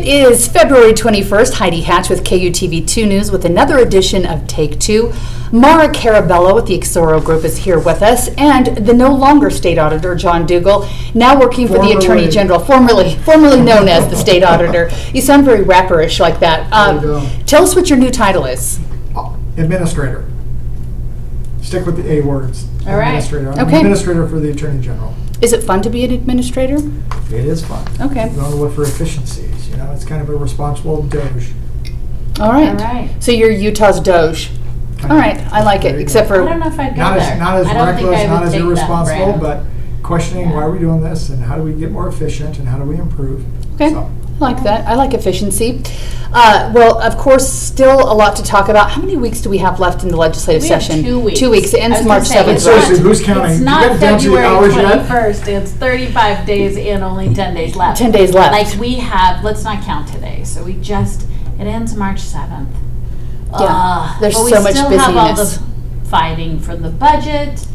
It is February 21st. Heidi Hatch with KUTV 2 News with another edition of Take Two. Maura Carabello with the Exoro Group is here with us, and the no longer State Auditor, John Dougall, now working for the Attorney General, formerly known as the State Auditor. You sound very rapperish like that. Tell us what your new title is. Administrator. Stick with the A words. All right. Administrator. I'm Okay. Administrator for the Attorney General. Is it fun to be an administrator? It is fun. Okay. You're going to look for efficiencies. You know, it's kind of a responsible DOGE. All right. All right. So you're Utah's DOGE. All right. I like it, except I for... don't know if I'd go Not there. as I don't think reckless, I not would as take that irresponsible, brand. but questioning why are we doing this and how do we get more efficient and how do we improve. Okay, So, I like that. I like efficiency. Well, of course, still a lot to talk about. How many weeks do we have left in the legislative We have session? 2 weeks. 2 weeks. It ends I was March gonna 7th. say, it's Seriously, not- who's counting? It's You not got down to the February hours yet? 21st. It's 35 days in, only 10 days left. 10 days left. Like we have, let's not count today. So it ends March 7th. Yeah, there's but we so much still have all busyness. the fighting for the budget,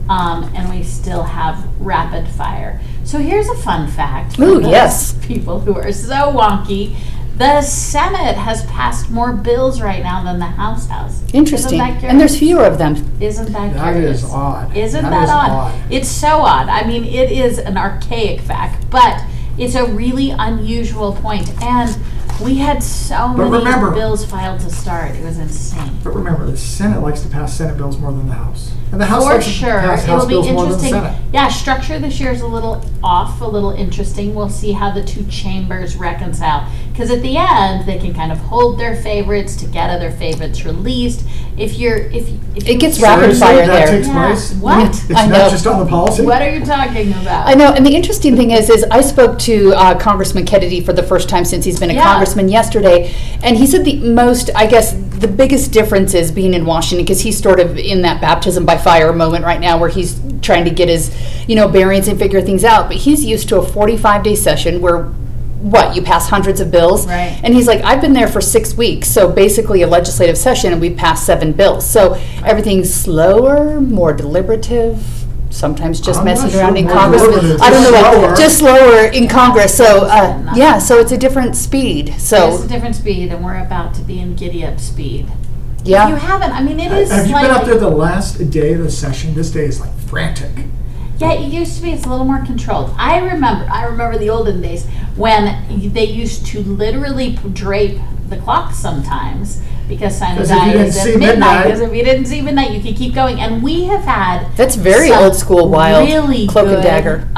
and we still have rapid fire. So here's a fun fact for Ooh, those yes. people who are so wonky. The Senate has passed more bills right now than the House has. Interesting. Isn't that And there's curious? fewer of them. Isn't that That curious? is odd. Isn't That that is odd? odd. It's so odd. I mean, it is an archaic fact, but it's a really unusual point. And we had so But many remember- bills filed to start. It was insane. But remember, the Senate likes to pass Senate bills more than the House. And the House For likes to sure. pass It'll House be bills more than the interesting. Senate. Yeah, structure this year is a little off, a little interesting. We'll see how the two chambers reconcile. Because at the end, they can kind of hold their favorites to get other favorites released. If It gets you- rapid Seriously, fire that there. takes Yeah. place? What? It's I know. not just on the policy? What are you talking about? I know, and the interesting thing is I spoke to Congressman Kennedy for the first time since he's been a Yeah. congressman yesterday, and he said the biggest difference is being in Washington, because he's sort of in that baptism by fire moment right now where he's trying to get his, bearings and figure things out, but he's used to a 45-day session where you pass hundreds of bills. Right. And he's like, I've been there for 6 weeks, so basically a legislative session, and we've passed 7 bills. So everything's slower, more deliberative, sometimes just I'm not messing sure around in more Congress. deliberative, I don't know just slower. what, just slower in Congress. So, Enough. yeah, so it's a different speed. It's So, a different speed, and we're about to be in giddy-up speed. If you yeah. haven't, I mean, it is Have you like... been up there the last day of the session? This day is like frantic. Yeah, it used to be. It's a little more controlled. I remember the olden days when they used to literally drape the clock sometimes because Because if you Sinai didn't is see at midnight. midnight- Because if you didn't see midnight, you could keep going. And we have had That's very some old school, wild, really cloak and good, dagger.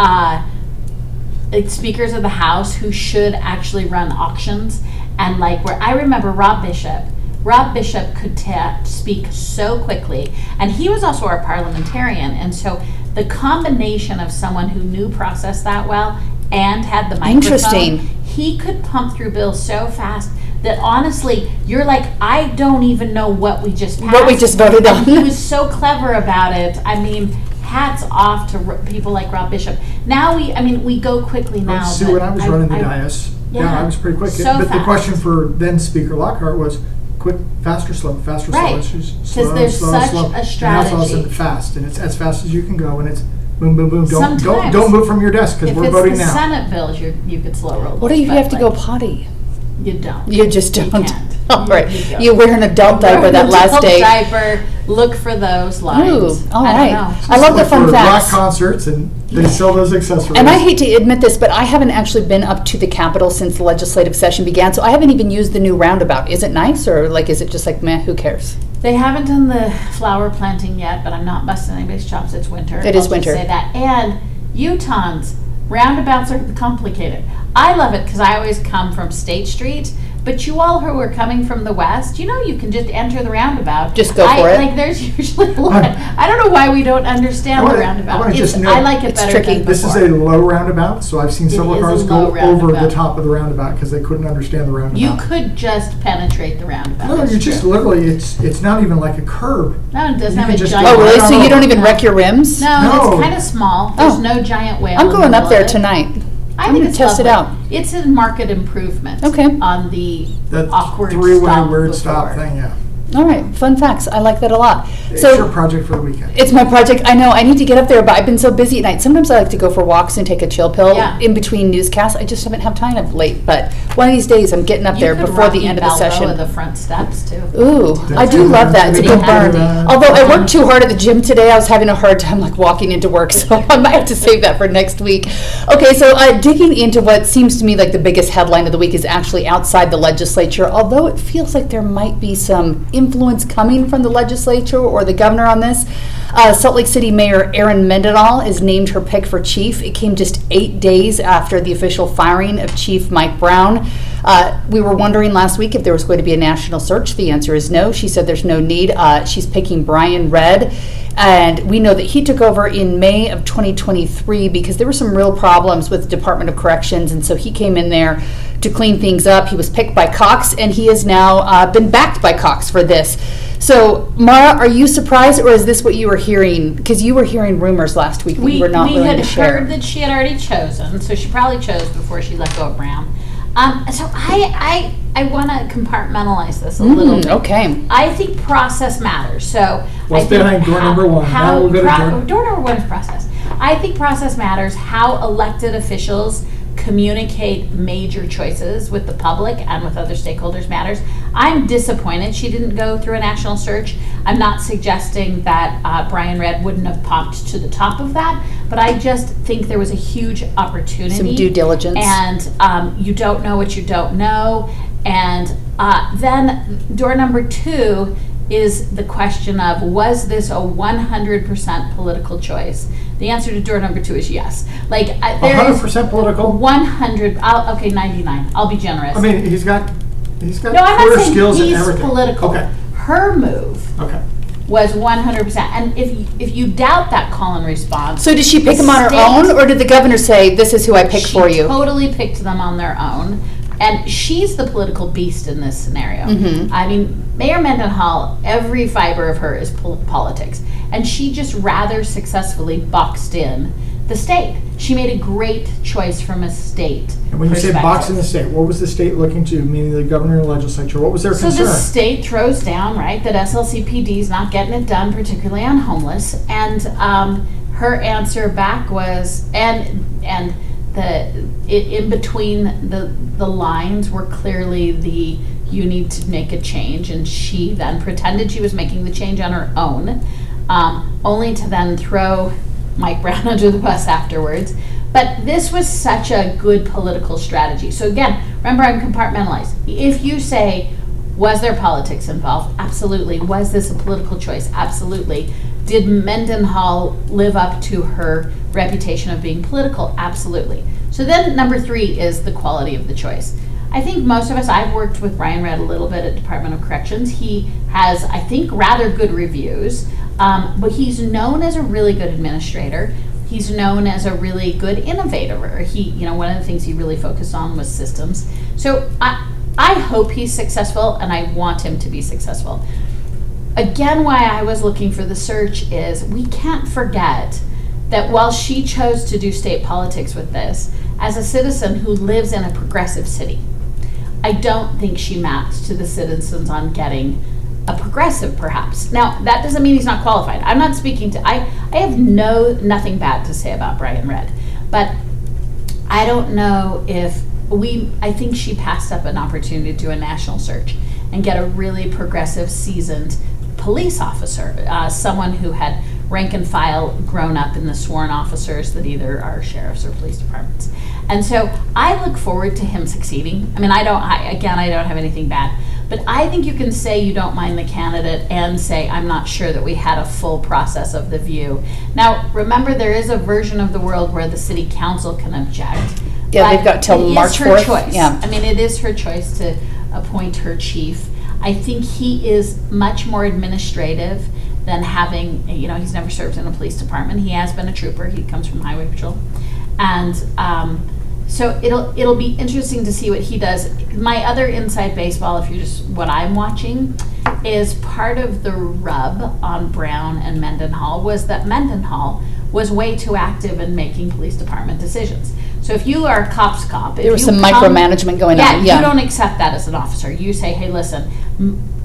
like speakers of the House who should actually run auctions, and like where I remember Rob Bishop. Rob Bishop could speak so quickly, and he was also our parliamentarian, and so the combination of someone who knew process that well and had the microphone, Interesting. he could pump through bills so fast that honestly, you're like, I don't even know what we just passed. What we just voted on. And he was so clever about it. I mean, hats off to people like Rob Bishop. Now we go quickly now. See, but when I was running the dais, yeah, I was pretty quick. so But the fast. question for then Speaker Lockhart was, quick, faster, slow, faster, slow. Right. It's just 'Cause slow, there's slow, such slow. a And now it's all of a strategy. sudden fast, and it's as fast as you can go, and it's boom, boom, boom. Sometimes, Don't move from your desk because if we're it's voting the now. Senate bills, you could slow roll. What if you but, have to go like, potty? You don't. You just You don't. can't. All right. don't. You wear an adult Wear diaper an that last adult day. diaper. Look for those lines. Ooh, all I right. don't know. I love the Like fun for rock facts. concerts, and they sell those accessories. And I hate to admit this, but I haven't actually been up to the Capitol since the legislative session began, so I haven't even used the new roundabout. Is it nice, or is it just like, meh, who cares? They haven't done the flower planting yet, but I'm not busting anybody's chops. It's winter. It is I'll just winter. say that. And Utahns, roundabouts are complicated. I love it because I always come from State Street. But you all who are coming from the west, you can just enter the roundabout. Just go for it. Like there's usually a lot. I don't know why we don't understand the roundabout. I wanna just note, I like it it's better tricky. than This is before. a low roundabout, so I've seen several is a cars low go over the roundabout. top of the roundabout because they couldn't understand the roundabout. You could just penetrate the roundabout. No, That's you just true. literally, it's not even like a curb. No, it doesn't you have can a just giant. Oh, really? I So don't you know. don't even wreck your rims? No, No. it's kind of small. There's Oh. no giant whale. I'm in the going up middle there of it. tonight. I I'm think gonna it's test it lovely. out. It's a market improvement. Okay. On the That awkward three-way stop weird before. stop thing, yeah. All right, fun facts. I like that a lot. It's So your project for the weekend. it's my project. I know I need to get up there, but I've been so busy at night. Sometimes I like to go for walks and take a chill pill Yeah. in between newscasts. I just haven't had time of late, but one of these days I'm getting up there before the end of the session. The front steps too. Ooh, I do love that. It's a good burn. Although I worked too hard at the gym today, I was having a hard time like walking into work, so I might have to save that for next week. Okay, so digging into what seems to me like the biggest headline of the week is actually outside the legislature, although it feels like there might be some influence coming from the legislature or the governor on this. Salt Lake City Mayor Erin Mendenhall is named her pick for chief. It came just 8 days after the official firing of Chief Mike Brown. We were wondering last week if there was going to be a national search. The answer is no. She said there's no need. She's picking Brian Redd. And we know that he took over in May of 2023 because there were some real problems with the Department of Corrections. And so he came in there to clean things up. He was picked by Cox, and he has now been backed by Cox for this. So, Maura, are you surprised, or is this what you were hearing? Because you were hearing rumors last week that you were not willing to share. We had heard that she had already chosen, so she probably chose before she let go of Brown. So I want to compartmentalize this a little bit. Okay. I think process matters. So What's I think behind door number one? Now we'll go to door number one is process. I think process matters. How elected officials communicate major choices with the public and with other stakeholders matters. I'm disappointed she didn't go through a national search. I'm not suggesting that Brian Redd wouldn't have popped to the top of that, but I just think there was a huge opportunity. Some due diligence. And you don't know what you don't know. And then door number two is the question of, was this a 100% political choice? The answer to door number two is yes. Like there 100% political? 100, okay, 99. I'll be generous. I mean, he's got no, I'm not career saying skills and he's everything. political. Okay. Her move Okay. was 100%. And if you doubt that call and response. So did she pick them on her own, or did the governor say, this is who I picked for you? She totally picked them on their own. And she's the political beast in this scenario. Mm-hmm. I mean, Mayor Mendenhall, every fiber of her is politics. And she just rather successfully boxed in the state. She made a great choice from a state And when you say perspective. box in the state, what was the state looking to, meaning the governor and legislature? What was their So concern? the state throws down, right, that SLCPD is not getting it done, particularly on homeless. And her answer back was, and in between the lines were clearly the, you need to make a change. And she then pretended she was making the change on her own, only to then throw Mike Brown under the bus afterwards. But this was such a good political strategy. So again, remember, I'm compartmentalized. If you say, was there politics involved? Absolutely. Was this a political choice? Absolutely. Did Mendenhall live up to her reputation of being political? Absolutely. So then number three is the quality of the choice. I think most of us, I've worked with Brian Redd a little bit at Department of Corrections. He has, I think, rather good reviews, but he's known as a really good administrator. He's known as a really good innovator. One of the things he really focused on was systems. So I hope he's successful, and I want him to be successful. Again, why I was looking for the search is we can't forget that while she chose to do state politics with this, as a citizen who lives in a progressive city, I don't think she maps to the citizens on getting a progressive, perhaps. Now, that doesn't mean he's not qualified. I'm not speaking to, I have nothing bad to say about Brian Redd, but I don't know if I think she passed up an opportunity to do a national search and get a really progressive, seasoned police officer, someone who had rank and file grown up in the sworn officers that either are sheriffs or police departments. And so I look forward to him succeeding. I mean, I don't have anything bad, but I think you can say you don't mind the candidate and say, I'm not sure that we had a full process of the view. Now, remember, there is a version of the world where the city council can object. Yeah, they've got till March 4th. It is her choice. Yeah. I mean, it is her choice to appoint her chief. I think he is much more administrative than having, he's never served in a police department. He has been a trooper. He comes from Highway Patrol. And so it'll be interesting to see what he does. My other inside baseball, if you're just what I'm watching, is part of the rub on Brown and Mendenhall was that Mendenhall was way too active in making police department decisions. So if you are a cop's cop, there was some micromanagement going on. Yeah, you don't accept that as an officer. You say, hey, listen,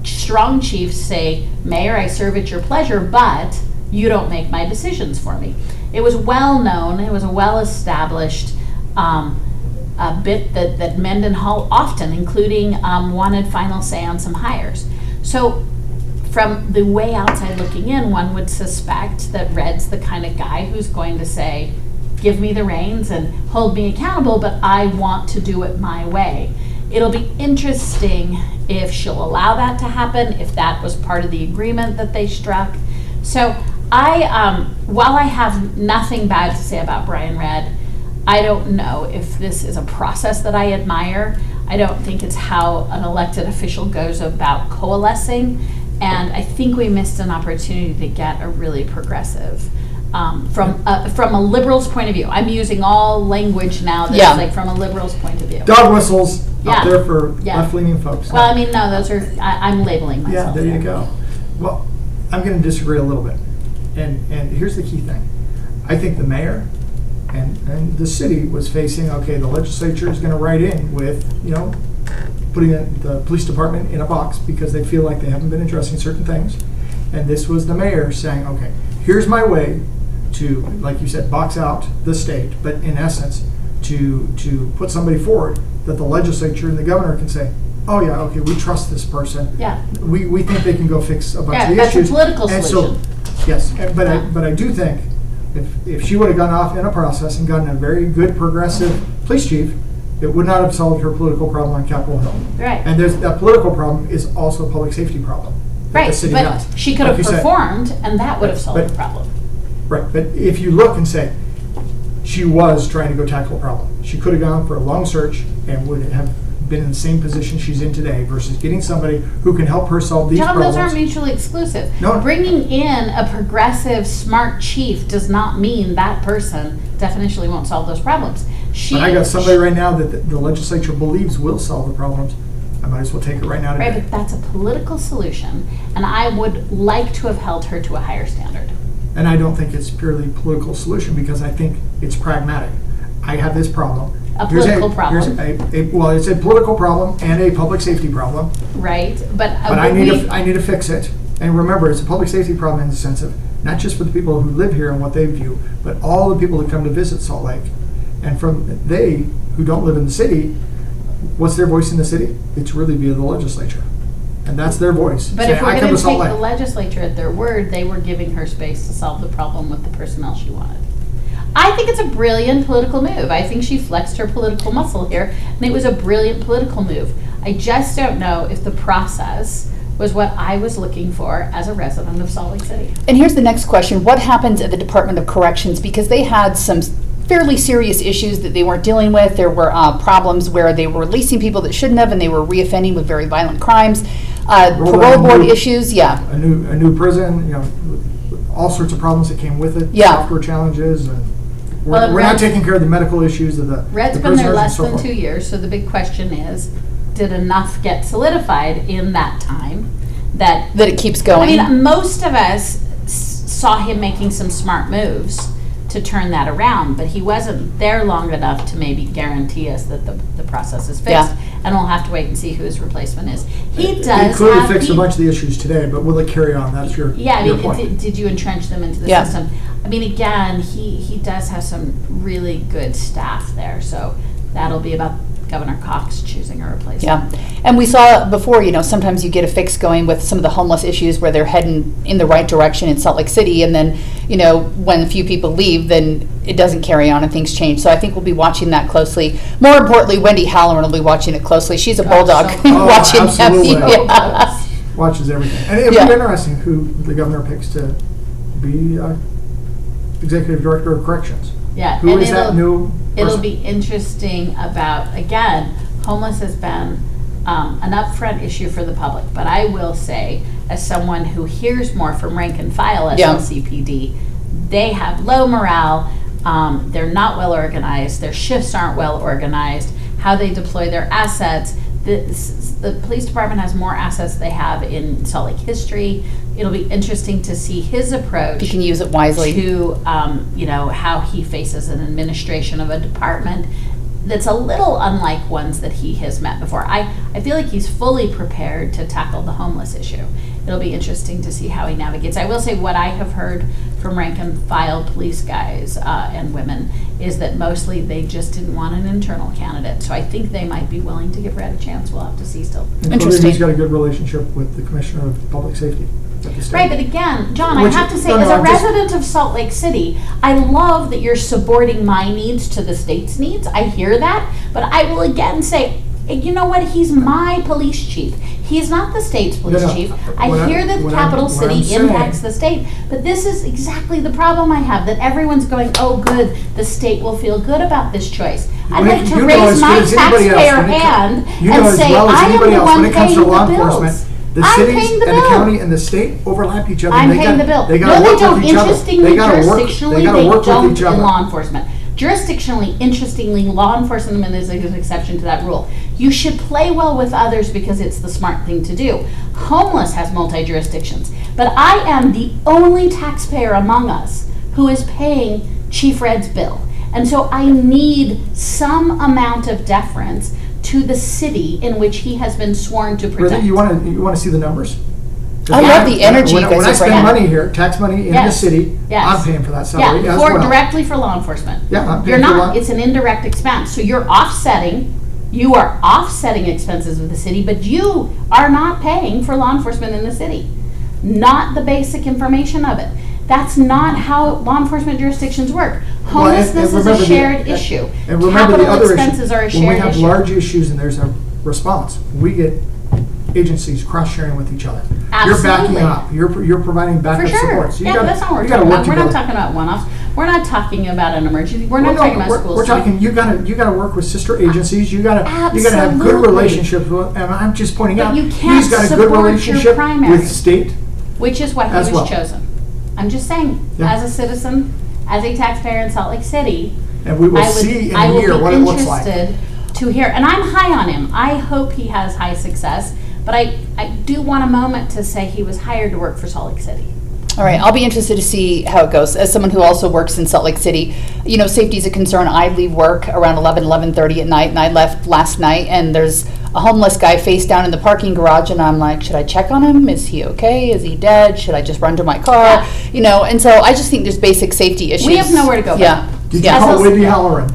strong chiefs say, Mayor, I serve at your pleasure, but you don't make my decisions for me. It was well known, it was a well established a bit that Mendenhall often, including wanted final say on some hires. So from the way outside looking in, one would suspect that Red's the kind of guy who's going to say, give me the reins and hold me accountable, but I want to do it my way. It'll be interesting if she'll allow that to happen, if that was part of the agreement that they struck. So while I have nothing bad to say about Brian Redd, I don't know if this is a process that I admire. I don't think it's how an elected official goes about coalescing, and I think we missed an opportunity to get a really progressive, from a liberal's point of view. I'm using all language now that's like from a liberal's point of view. Dog whistles out there for left-leaning folks. Well, I mean, no, those are, I'm labeling myself. Yeah, there you go. Well, I'm going to disagree a little bit. And here's the key thing. I think the mayor and the city was facing, okay, the legislature is going to write in with, putting the police department in a box because they feel like they haven't been addressing certain things. And this was the mayor saying, okay, here's my way to, like you said, box out the state, but in essence, to put somebody forward that the legislature and the governor can say, oh yeah, okay, we trust this person. Yeah. We think they can go fix a bunch of the that's issues. a political and solution. So, yes, but I do think if she would have gone off in a process and gotten a very good progressive police chief, it would not have solved her political problem on Capitol Hill. Right. And that political problem is also a public safety problem. Right, the city but has. she could have Like you said. performed, and that would have solved But- the problem. Right, but if you look and say, she was trying to go tackle a problem. She could have gone for a long search and would have been in the same position she's in today versus getting somebody who can help her solve these John, problems. those aren't mutually exclusive. No. Bringing in a progressive, smart chief does not mean that person definitionally won't solve those problems. But I got somebody right now that the legislature believes will solve the problems. I might as well take it right now today. Right, but that's a political solution, and I would like to have held her to a higher standard. And I don't think it's purely political solution because I think it's pragmatic. I have this problem. A political problem. Well, it's a political problem and a public safety problem. Right, but I need to fix it. And remember, it's a public safety problem in the sense of not just for the people who live here and what they view, but all the people that come to visit Salt Lake. And from they who don't live in the city, what's their voice in the city? It's really via the legislature. And that's their voice. But saying, if we're "I going come to to Salt take the Lake." legislature at their word, they were giving her space to solve the problem with the personnel she wanted. I think it's a brilliant political move. I think she flexed her political muscle here, and it was a brilliant political move. I just don't know if the process was what I was looking for as a resident of Salt Lake City. And here's the next question. What happens at the Department of Corrections? Because they had some fairly serious issues that they weren't dealing with. There were problems where they were releasing people that shouldn't have, and they were reoffending with very violent crimes. Parole board issues, A new prison, with all sorts of problems that came with it. Yeah. Software challenges, and Well, we're not taking care of the medical issues of the Red's the been there prisoners and less so than forth. 2 years, so the big question is, did enough get solidified in that time that that it keeps I going. mean, most of us saw him making some smart moves to turn that around, but he wasn't there long enough to maybe guarantee us that the process is fixed. Yeah. And we'll have to wait and see who his replacement is. He It does clearly have fixed a peop- bunch of the issues today, but will it carry on? That's your Yeah, I your mean, point. did you entrench them into the Yeah. system? I mean, again, he does have some really good staff there, so that'll be about Governor Cox choosing a replacement. Yeah, and we saw before, sometimes you get a fix going with some of the homeless issues where they're heading in the right direction in Salt Lake City, and then, when a few people leave, then it doesn't carry on and things change. So I think we'll be watching that closely. More importantly, Wendy Halloran will be watching it closely. She's a bulldog so- watching them. absolutely. Yeah. Watches everything. And it'll Yeah. be interesting who the governor picks to be executive director of corrections. Yeah, Who and is that new It'll person? be interesting about, again, homeless has been an upfront issue for the public, but I will say, as someone who hears more from rank and file at Yeah. SLCPD, they have low morale, they're not well organized, their shifts aren't well organized, how they deploy their assets. The police department has more assets they have in Salt Lake history. It'll be interesting to see his approach You can use it wisely. to how he faces an administration of a department. that's a little unlike ones that he has met before. I feel like he's fully prepared to tackle the homeless issue. It'll be interesting to see how he navigates. I will say what I have heard from rank and file police guys and women is that mostly they just didn't want an internal candidate. So I think they might be willing to give Red a chance. We'll have to see still. Interesting. He's got a good relationship with the Commissioner of Public Safety at the state. Right, but again, John, I have to say, as a resident of Salt Lake City, I love that you're subordinating my needs to the state's needs. I hear that, but I will again say, you know what? He's my police chief. He's not the state's police chief. I hear that capital city impacts the state, but this is exactly the problem I have, that everyone's going, oh good, the state will feel good about this choice. I'd like to raise my taxpayer hand and say, I am the one paying the bills. The cities and the county and the state overlap each other. I'm paying the bill. No, they don't. Interestingly, jurisdictionally, they don't in law enforcement. Jurisdictionally, interestingly, law enforcement is an exception to that rule. You should play well with others because it's the smart thing to do. Homeless has multi-jurisdictions, but I am the only taxpayer among us who is paying Chief Red's bill. And so I need some amount of deference to the city in which he has been sworn to protect. You want to see the numbers? I love the energy you guys when I spend bring. money here, tax money in the city, I'm paying for that salary as well. Directly for law enforcement. Yeah, I'm paying You're not. It's an indirect expense. So you're offsetting. You are offsetting expenses with the city, but you are not paying for law enforcement in the city. Not the basic information of it. That's not how law enforcement jurisdictions work. Homelessness is a shared issue. And remember the other expenses are a shared issue. When we have large issues and there's a response, we get agencies cross-sharing with each other. Absolutely. You're backing up. You're providing backup support. So that's not what we're talking about. We're not talking about one-offs. We're not talking about an emergency. We're not talking about schools. We're talking. You got to work with sister agencies. You got to have good relationships with. And I'm just pointing out. You can't he's got a good relationship with state, which is why he was chosen. I'm just saying, as a citizen, as a taxpayer in Salt Lake City, and we will see in a year what it looks like. I will be interested to hear, and I'm high on him. I hope he has high success. But I do want a moment to say he was hired to work for Salt Lake City. All right, I'll be interested to see how it goes. As someone who also works in Salt Lake City, you know, safety is a concern. I leave work around 11:30 at night, and I left last night, and there's a homeless guy face down in the parking garage, and I'm like, should I check on him? Is he okay? Is he dead? Should I just run to my car? Yeah. You know, and so I just think there's basic safety issues. We have nowhere to go. Yeah. Did you call Whitney Halloran?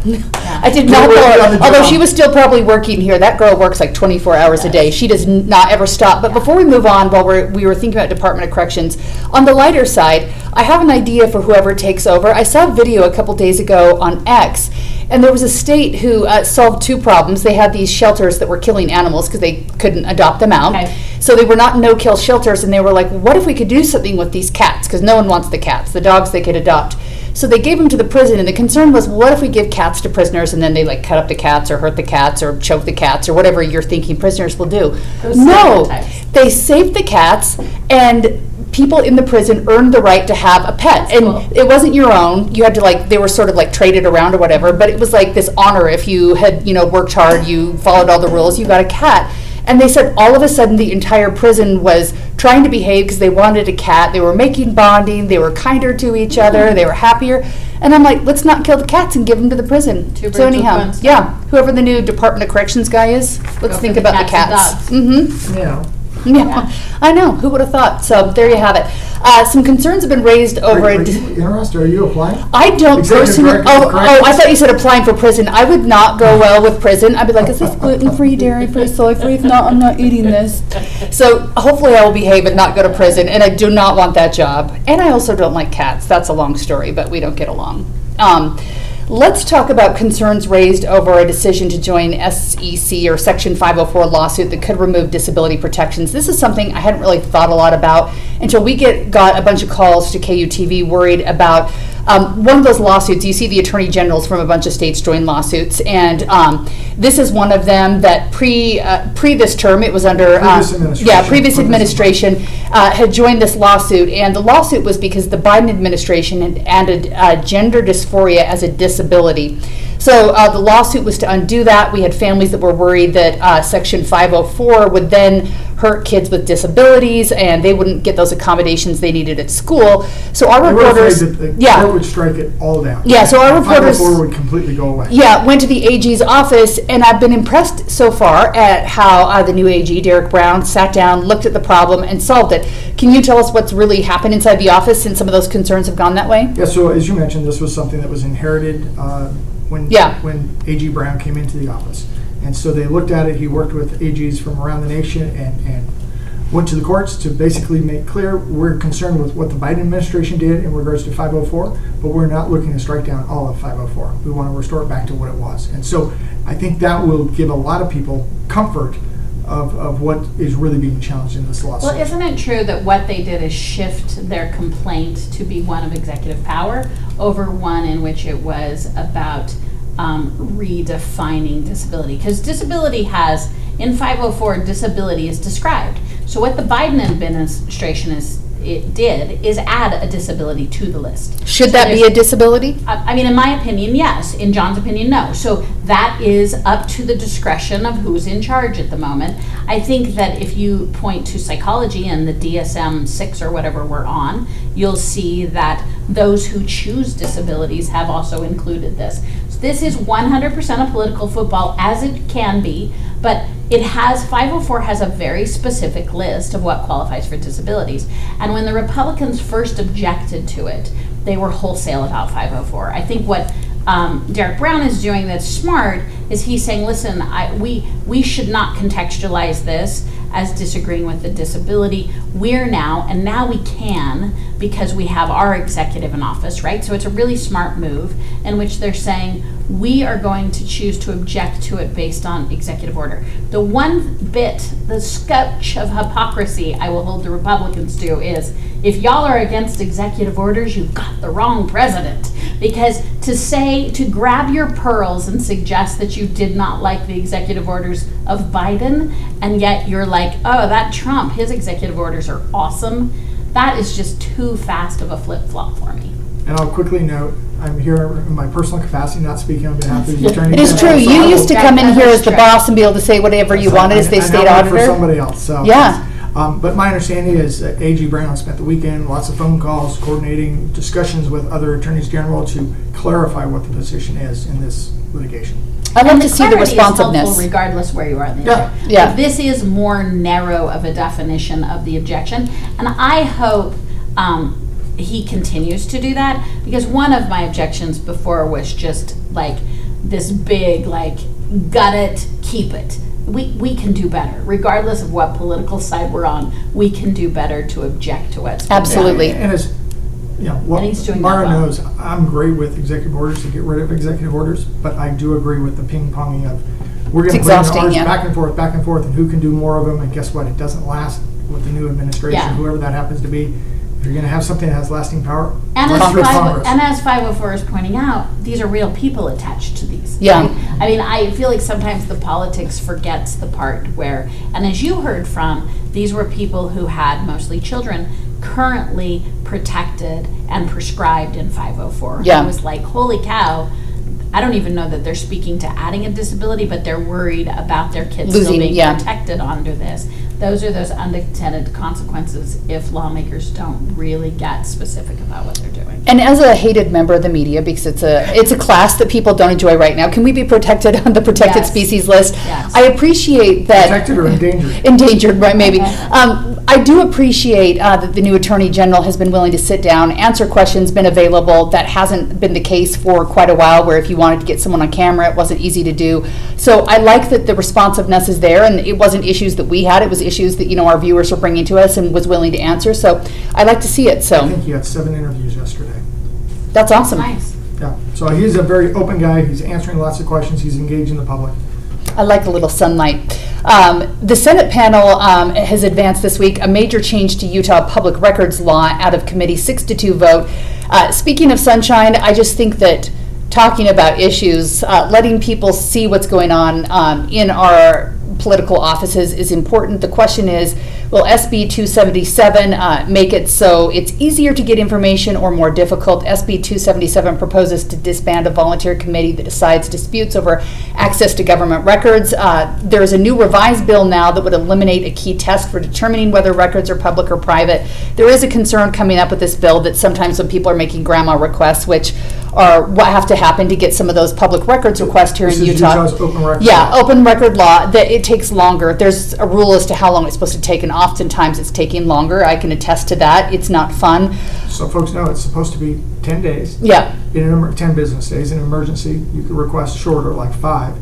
I did not call her, although she was still probably working here. That girl works like 24 hours a day. She does not ever stop. But before we move on, while we were thinking about Department of Corrections, on the lighter side, I have an idea for whoever takes over. I saw a video a couple days ago on X, and there was a state who solved two problems. They had these shelters that were killing animals because they couldn't adopt them out. Okay. So they were not no-kill shelters, and they were like, what if we could do something with these cats? Because no one wants the cats. The dogs they could adopt. So they gave them to the prison, and the concern was, what if we give cats to prisoners and then they like cut up the cats or hurt the cats or choke the cats or whatever you're thinking prisoners will do? No, they saved the cats, and people in the prison earned the right to have a pet. That's and cool. It wasn't your own. You had to they were sort of like traded around or whatever, but it was like this honor. If you had, worked hard, you followed all the rules, you got a cat. And they said all of a sudden the entire prison was trying to behave because they wanted a cat. They were making bonding. They were kinder to each other. They were happier. And I'm like, let's not kill the cats and give them to the prison. So anyhow, whoever the new Department of Corrections guy is, let's think about the cats. Mm-hmm. Yeah, I know. Who would have thought? So there you have it. Some concerns have been raised over. Are you interested? Are you applying? I don't personally. Oh, I thought you said applying for prison. I would not go well with prison. I'd be like, is this gluten-free, dairy-free, soy-free? If not, I'm not eating this. So hopefully I will behave and not go to prison. And I do not want that job. And I also don't like cats. That's a long story, but we don't get along. Let's talk about concerns raised over a decision to join SEC or Section 504 lawsuit that could remove disability protections. This is something I hadn't really thought a lot about until we got a bunch of calls to KUTV worried about one of those lawsuits. You see the attorney generals from a bunch of states join lawsuits, and this is one of them that pre this term, it was under previous administration had joined this lawsuit, and the lawsuit was because the Biden administration had added gender dysphoria as a disability. So the lawsuit was to undo that. We had families that were worried that Section 504 would then hurt kids with disabilities, and they wouldn't get those accommodations they needed at school. So our They were afraid reporters, that the court would strike it all down. Yeah, so our And reporters- 504 would completely go away. yeah, went to the AG's office, and I've been impressed so far at how the new AG, Derek Brown, sat down, looked at the problem, and solved it. Can you tell us what's really happened inside the office since some of those concerns have gone that way? Yeah, so as you mentioned, this was something that was inherited when AG Brown came into the office. And so they looked at it, he worked with AGs from around the nation and went to the courts to basically make clear we're concerned with what the Biden administration did in regards to 504, but we're not looking to strike down all of 504. We want to restore it back to what it was. And so I think that will give a lot of people comfort of what is really being challenged in this lawsuit. Well, isn't it true that what they did is shift their complaint to be one of executive power over one in which it was about redefining disability? Because disability has, in 504, disability is described. So what the Biden administration did is add a disability to the list. Should So that be a there's- disability? I mean, in my opinion, yes. In John's opinion, no. So that is up to the discretion of who's in charge at the moment. I think that if you point to psychology and the DSM-6 or whatever we're on, you'll see that those who choose disabilities have also included this. So this is 100% a political football, as it can be, but it has, 504 has a very specific list of what qualifies for disabilities. And when the Republicans first objected to it, they were wholesale about 504. I think what Derek Brown is doing that's smart is he's saying, listen, we should not contextualize this as disagreeing with the disability. We're now, and now we can, because we have our executive in office, right? So it's a really smart move in which they're saying, we are going to choose to object to it based on executive order. The one bit, the scotch of hypocrisy I will hold the Republicans to is, if y'all are against executive orders, you've got the wrong president. Because to grab your pearls and suggest that you did not like the executive orders of Biden, and yet you're like, oh, that Trump, his executive orders are awesome, that is just too fast of a flip-flop for me. And I'll quickly note, I'm here in my personal capacity, not speaking on behalf of the Attorney It is General. true. So You I used to will- come in here That's as the true. boss and be able to say whatever you wanted as the I state now work auditor. for somebody else, so. Yeah. But my understanding is that AG Brown spent the weekend, lots of phone calls, coordinating discussions with other attorneys general to clarify what the position is in this litigation. I'd love And to see the clarity is helpful responsiveness. regardless where you are in the Yeah. issue. Yeah. But this is more narrow of a definition of the objection, and I hope he continues to do that, because one of my objections before was just like this big, like, gut it, keep it. We can do better, regardless of what political side we're on. We can do better to object to what's been done. Absolutely. And as, you know, what And he's doing that Maura well. knows, I'm great with executive orders, to get rid of executive orders, but I do agree with the ping-ponging of, we're It's gonna put in exhausting, orders yeah. back and forth, and who can do more of them, and guess what, it doesn't last with the new administration, Yeah. whoever that happens to be. If you're gonna have something that has lasting power, And run as, through Congress. and as 504 is pointing out, these are real people attached to these. Yeah. right? I mean, I feel like sometimes the politics forgets the part where, and as you heard from, these were people who had, mostly children, currently protected and prescribed in 504. Yeah. It was like, holy cow, I don't even know that they're speaking to adding a disability, but they're worried about their kids still Losing, being yeah. protected under this. Those are those unintended consequences if lawmakers don't really get specific about what they're doing. And as a hated member of the media, because it's a class that people don't enjoy right now, can we be protected on the protected Yes. species list? Yes. I appreciate that. Protected or endangered? Endangered, right, maybe. Okay. I do appreciate that the new Attorney General has been willing to sit down, answer questions, been available. That hasn't been the case for quite a while, where if you wanted to get someone on camera, it wasn't easy to do. So I like that the responsiveness is there, and it wasn't issues that we had, it was issues that, our viewers were bringing to us and was willing to answer. So I like to see it, I so think he had 7 interviews yesterday. that's awesome. Nice. Yeah, so he's a very open guy, he's answering lots of questions, he's engaging the public. I like a little sunlight. The Senate panel has advanced this week a major change to Utah public records law out of committee, 6-2 vote. Speaking of sunshine, I just think that talking about issues, letting people see what's going on in our political offices is important. The question is, will SB 277 make it so it's easier to get information or more difficult? SB 277 proposes to disband a volunteer committee that decides disputes over access to government records. There's a new revised bill now that would eliminate a key test for determining whether records are public or private. There is a concern coming up with this bill that sometimes when people are making grandma requests, which are what have to happen to get some of those public records requests here in Utah. Utah's open record Yeah, law. open record law, that it takes longer. There's a rule as to how long it's supposed to take, and oftentimes it's taking longer. I can attest to that. It's not fun. So folks know it's supposed to be 10 days. Yeah. 10 business days. In an emergency, you could request shorter, like 5,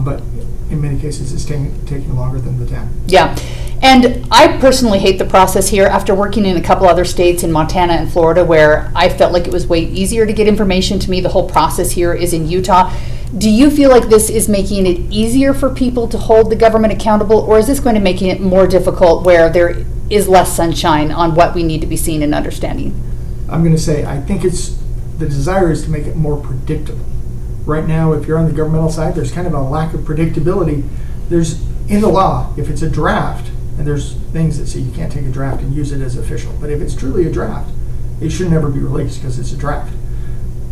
but in many cases, it's taking longer than the 10. Yeah. And I personally hate the process here after working in a couple other states in Montana and Florida where I felt like it was way easier to get information. To me, the whole process here is in Utah. Do you feel like this is making it easier for people to hold the government accountable, or is this going to make it more difficult where there is less sunshine on what we need to be seeing and understanding? I'm going to say, I think the desire is to make it more predictable. Right now, if you're on the governmental side, there's kind of a lack of predictability. There's, in the law, if it's a draft, and there's things that say you can't take a draft and use it as official, but if it's truly a draft, it should never be released because it's a draft.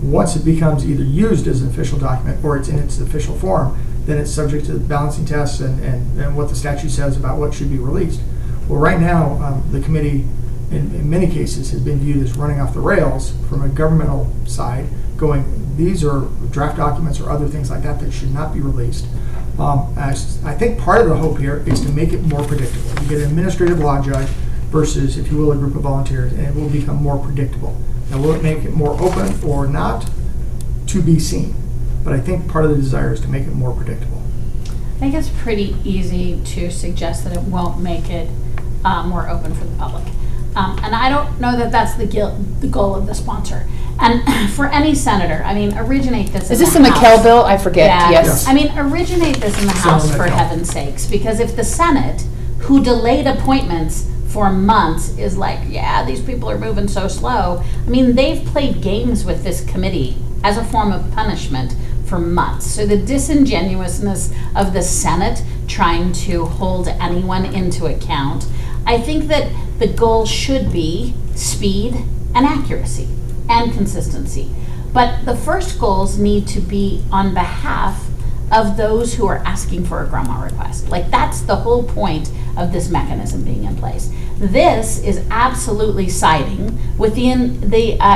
Once it becomes either used as an official document or it's in its official form, then it's subject to balancing tests and what the statute says about what should be released. Well, right now, the committee, in many cases, has been viewed as running off the rails from a governmental side, going, these are draft documents or other things like that that should not be released. I think part of the hope here is to make it more predictable. You get an administrative law judge versus, if you will, a group of volunteers, and it will become more predictable. Now, will it make it more open or not? To be seen. But I think part of the desire is to make it more predictable. I think it's pretty easy to suggest that it won't make it more open for the public. And I don't know that that's the goal of the sponsor. And for any senator, I mean, originate this in the House. Is this the McKell bill? I forget. Yeah. Yes. I mean, originate this in the House, for heaven's sakes, because if the Senate, who delayed appointments for months, is like, yeah, these people are moving so slow. I mean, they've played games with this committee as a form of punishment for months. So the disingenuousness of the Senate trying to hold anyone into account, I think that the goal should be speed and accuracy and consistency. But the first goals need to be on behalf of those who are asking for a grandma request. Like, that's the whole point of this mechanism being in place. This is absolutely siding with the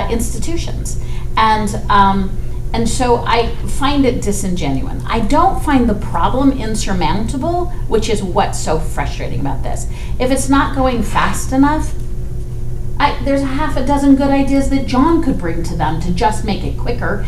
institutions. And so I find it disingenuous. I don't find the problem insurmountable, which is what's so frustrating about this. If it's not going fast enough, there's a half a dozen good ideas that John could bring to them to just make it quicker.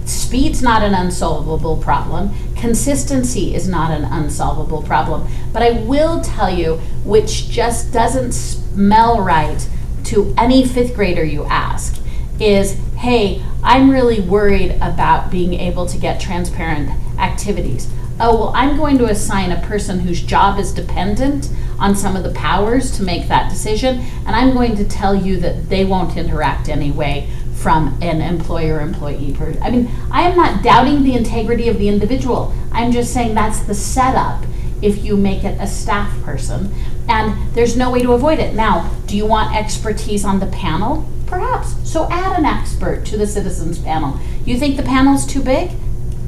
Speed's not an unsolvable problem. Consistency is not an unsolvable problem. But I will tell you, which just doesn't smell right to any fifth grader you ask, is, hey, I'm really worried about being able to get transparent activities. Oh, well, I'm going to assign a person whose job is dependent on some of the powers to make that decision, and I'm going to tell you that they won't interact anyway from an employer-employee. I mean, I am not doubting the integrity of the individual. I'm just saying that's the setup if you make it a staff person, and there's no way to avoid it. Now, do you want expertise on the panel? Perhaps. So add an expert to the citizens panel. You think the panel's too big?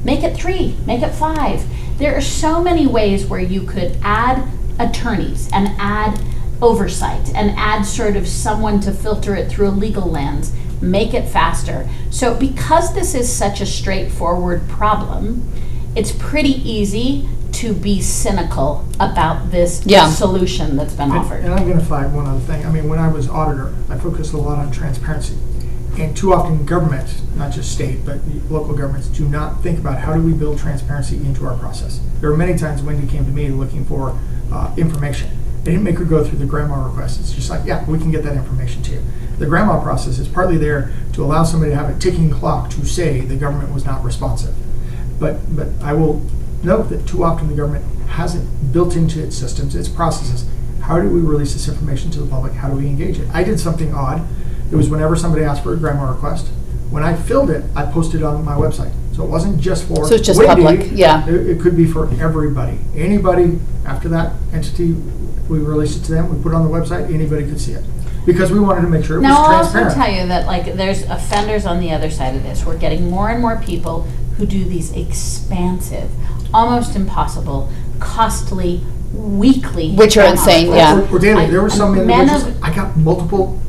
Make it 3, make it 5. There are so many ways where you could add attorneys and add oversight and add sort of someone to filter it through a legal lens, make it faster. So because this is such a straightforward problem, it's pretty easy to be cynical about this solution that's been offered. And I'm going to flag one other thing. I mean, when I was auditor, I focused a lot on transparency. And too often government, not just state, but local governments, do not think about how do we build transparency into our process. There were many times Wendy came to me looking for information. They didn't make her go through the grandma request. It's just like, yeah, we can get that information to you. The grandma process is partly there to allow somebody to have a ticking clock to say the government was not responsive. But I will note that too often the government hasn't built into its systems, its processes, how do we release this information to the public? How do we engage it? I did something odd. It was whenever somebody asked for a grandma request, when I filled it, I posted it on my website. So it wasn't just for So it's just Wendy. public, yeah. It could be for everybody. Anybody, after that entity, we released it to them, we put it on the website, anybody could see it. Because we wanted to make sure it was Now, I'll transparent. also tell you that, like, there's offenders on the other side of this. We're getting more and more people who do these expansive, almost impossible, costly, weekly. Which are grandma insane, requests. yeah. Or daily, there were some Men individuals, of- I got multiple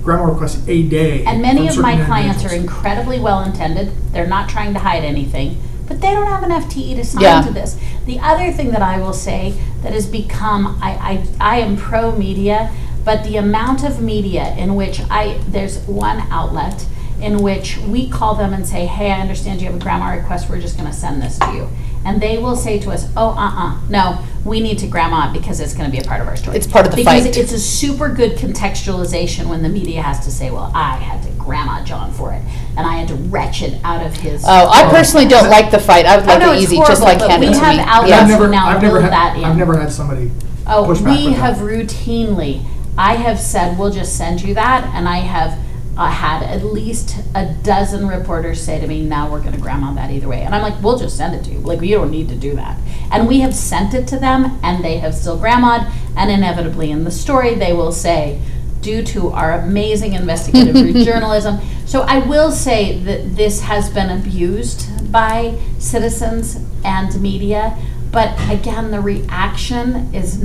grandma requests a day. And many from of my certain clients are individuals. incredibly well-intended. They're not trying to hide anything, but they don't have an FTE to sign Yeah. to this. The other thing that I will say that has become, I am pro-media, but the amount of media in which there's one outlet in which we call them and say, hey, I understand you have a grandma request, we're just gonna send this to you. And they will say to us, oh, no, we need to grandma it because it's gonna be a part of our story. It's part of the Because fight. it's a super good contextualization when the media has to say, well, I had to grandma John for it, and I had to retch it out of his. Oh, I personally don't like the fight. I would like no, it it's easy, just horrible, like but hand it we to have me. outlets Yeah. who now build that in. I've never had somebody Oh, push back we with have that. routinely, I have said, we'll just send you that, and I have had at least a dozen reporters say to me, now we're gonna grandma that either way. And I'm like, we'll just send it to you. Like, you don't need to do that. And we have sent it to them, and they have still grandma'd, and inevitably in the story, they will say, due to our amazing investigative journalism. So I will say that this has been abused by citizens and media, but again, the reaction is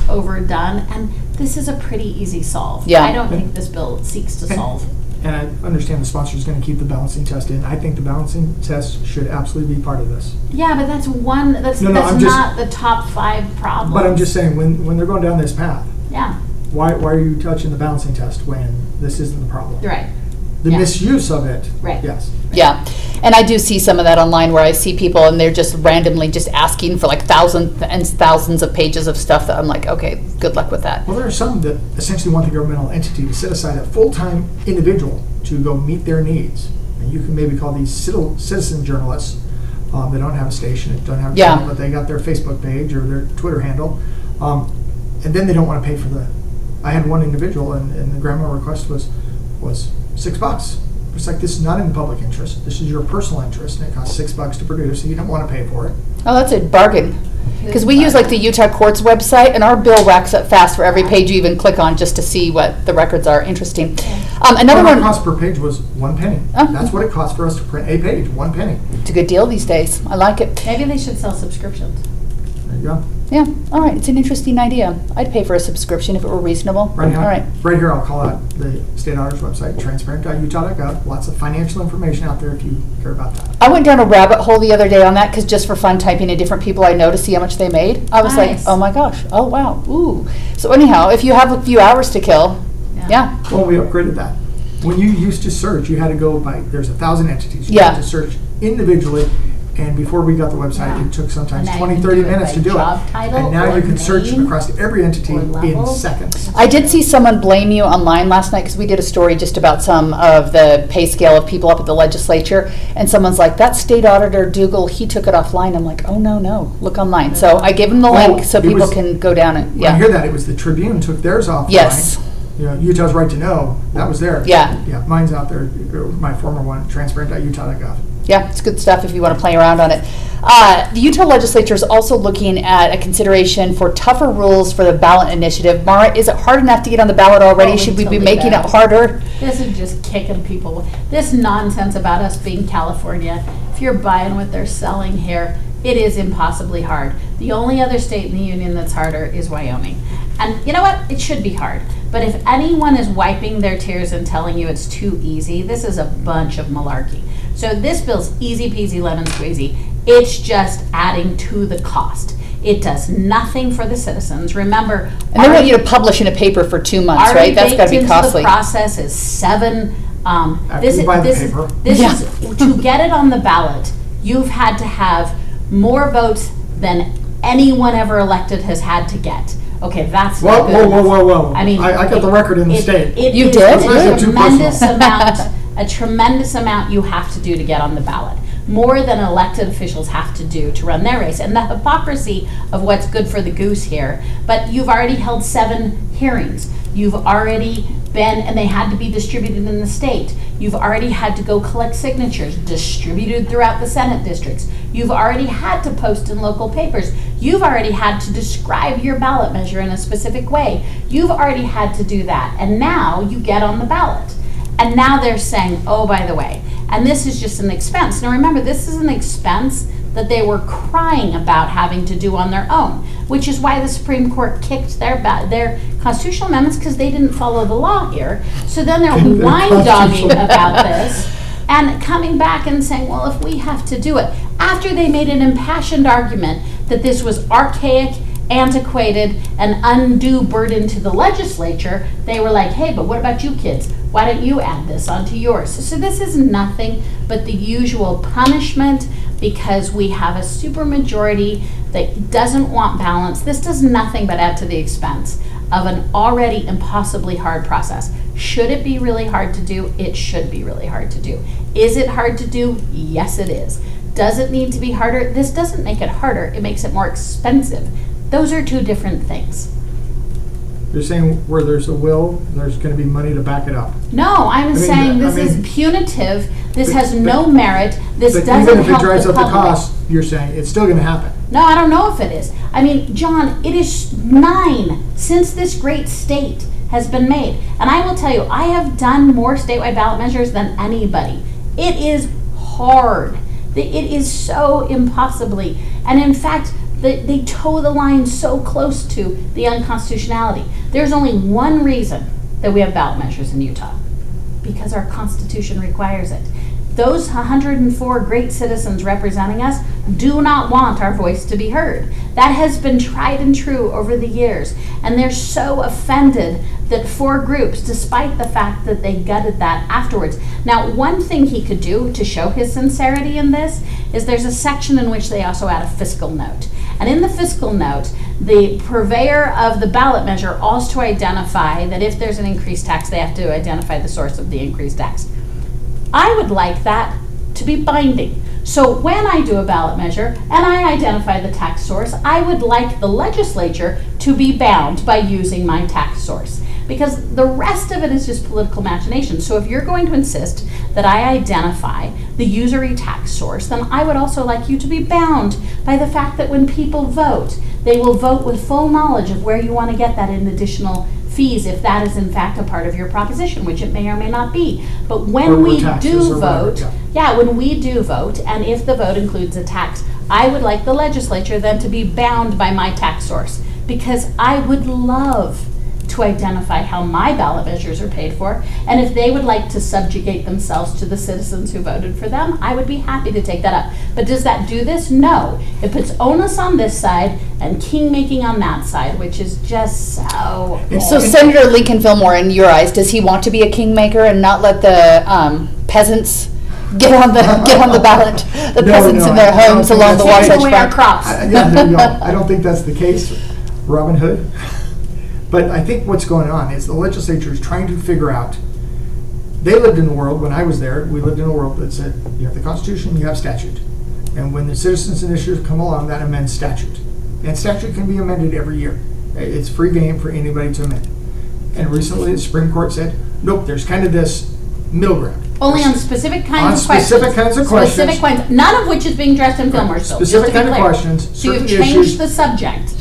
overdone, and this is a pretty easy solve. Yeah. I don't think this bill seeks to solve. And I understand the sponsor is going to keep the balancing test in. I think the balancing test should absolutely be part of this. Yeah, but that's No, I'm just- not the top 5 problems. But I'm just saying, when they're going down this path, Yeah, why are you touching the balancing test when this isn't the problem? you're right. The Yeah. misuse of it, Right. yes. Yeah, and I do see some of that online where I see people and they're just randomly just asking for like thousands and thousands of pages of stuff that I'm like, okay, good luck with that. Well, there are some that essentially want the governmental entity to set aside a full-time individual to go meet their needs. And you can maybe call these citizen journalists. They don't have a station, they don't have a Yeah. channel, but they got their Facebook page or their Twitter handle. And then they don't want to pay for I had one individual and the grandma request was $6. It's like, this is not in the public interest. This is your personal interest, and it costs $6 to produce, and you don't want to pay for it. Oh, that's a bargain. Because we use like the Utah Courts website, and our bill racks up fast for every page you even click on just to see what the records are. Interesting. Another Our one, cost per page was 1 penny. Oh. That's what it costs for us to print a page, 1 penny. it's a good deal these days. I like it. Maybe they should sell subscriptions. There you go. Yeah, all right, it's an interesting idea. I'd pay for a subscription if it were reasonable. Right All right. here, I'll call out the state auditor's website, transparent.utah.gov. Lots of financial information out there if you care about that. I went down a rabbit hole the other day on that because just for fun, typing in different people I know to see how much they made. I was Nice. like, oh my gosh, oh wow, ooh. So anyhow, if you have a few hours to kill, yeah. Well, we upgraded that. When you used to search, you had to go by, there's 1,000 entities. You Yeah. had to search individually. And before we got the website, Yeah. it took sometimes And now 20, you can 30 do it minutes by to do job it. title And now or you can search name across every entity or in level. seconds. I did see someone blame you online last night because we did a story just about some of the pay scale of people up at the legislature, and someone's like, that state auditor Dougall, he took it offline. I'm like, oh no, look online. So I gave him the link so it people was- can go down and, When I hear yeah. that, it was the Tribune took theirs offline. Yes. You know, Utah's Right to Know, that was there. Yeah. Yeah, mine's out there, my former one, transparent.utah.gov. Yeah, it's good stuff if you want to play around on it. The Utah legislature is also looking at a consideration for tougher rules for the ballot initiative. Maura, is it hard enough to get on the ballot already? Oh, Should we be totally making bad. it harder? This is just kicking people. This nonsense about us being California, if you're buying what they're selling here, it is impossibly hard. The only other state in the union that's harder is Wyoming. And you know what? It should be hard. But if anyone is wiping their tears and telling you it's too easy, this is a bunch of malarkey. So this bill's easy peasy lemon squeezy. It's just adding to the cost. It does nothing for the citizens. Remember, And they want you to publish in a paper for 2 months, right? That's got to be already baked costly. into the process is 7. After you buy the paper. This Yeah. is to get it on the ballot. You've had to have more votes than anyone ever elected has had to get. Okay, that's Whoa, not good whoa, whoa, enough. whoa, whoa. I mean, I got the record in the state. You is did? Those are a too tremendous personal. amount, a tremendous amount you have to do to get on the ballot. More than elected officials have to do to run their race. And the hypocrisy of what's good for the goose here, but you've already held 7 hearings. You've already been, and they had to be distributed in the state. You've already had to go collect signatures distributed throughout the Senate districts. You've already had to post in local papers. You've already had to describe your ballot measure in a specific way. You've already had to do that. And now you get on the ballot. And now they're saying, oh, by the way, and this is just an expense. Now remember, this is an expense that they were crying about having to do on their own, which is why the Supreme Court kicked their constitutional amendments, because they didn't follow the law here. So then they're whine-dogging about this and coming back and saying, well, if we have to do it, after they made an impassioned argument that this was archaic, antiquated, and undue burden to the legislature, they were like, hey, but what about you kids? Why don't you add this onto yours? So this is nothing but the usual punishment because we have a supermajority that doesn't want balance. This does nothing but add to the expense of an already impossibly hard process. Should it be really hard to do? It should be really hard to do. Is it hard to do? Yes, it is. Does it need to be harder? This doesn't make it harder. It makes it more expensive. Those are two different things. You're saying where there's a will, there's going to be money to back it up. No, I'm saying this is punitive. This has no merit. This doesn't help the public. Even if it drives up the cost, you're saying it's still going to happen. No, I don't know if it is. I mean, John, it is 9 since this great state has been made. And I will tell you, I have done more statewide ballot measures than anybody. It is hard. It is so impossibly. And in fact, they toe the line so close to the unconstitutionality. There's only one reason that we have ballot measures in Utah, because our Constitution requires it. Those 104 great citizens representing us do not want our voice to be heard. That has been tried and true over the years, and they're so offended that 4 groups, despite the fact that they gutted that afterwards. Now, one thing he could do to show his sincerity in this is there's a section in which they also add a fiscal note. And in the fiscal note, the purveyor of the ballot measure also to identify that if there's an increased tax, they have to identify the source of the increased tax. I would like that to be binding. So when I do a ballot measure and I identify the tax source, I would like the legislature to be bound by using my tax source, because the rest of it is just political machination. So if you're going to insist that I identify the usury tax source, then I would also like you to be bound by the fact that when people vote, they will vote with full knowledge of where you want to get that in additional fees, if that is in fact a part of your proposition, which it may or may not be. But when we do vote, when we do vote, and if the vote includes a tax, I would like the legislature then to be bound by my tax source, because I would love to identify how my ballot measures are paid for, and if they would like to subjugate themselves to the citizens who voted for them, I would be happy to take that up. But does that do this? No. It puts onus on this side and king-making on that side, which is just so... So Senator Lincoln Fillmore, in your eyes, does he want to be a kingmaker and not let the peasants get on the ballot? The peasants in their homes along the Wasatch Front. Crops. I don't think that's the case, Robin Hood. But I think what's going on is the legislature is trying to figure out. They lived in a world, when I was there, we lived in a world that said you have the Constitution, you have statute. And when the citizens' initiatives come along, that amends statute. And statute can be amended every year. It's free game for anybody to amend. And recently the Supreme Court said, nope, there's kind of this middle ground. Only on specific kinds of questions. Specific kinds of questions. Specific kinds, none of which is being addressed in Fillmore's bill. Specific kind of questions. So you've changed the subject.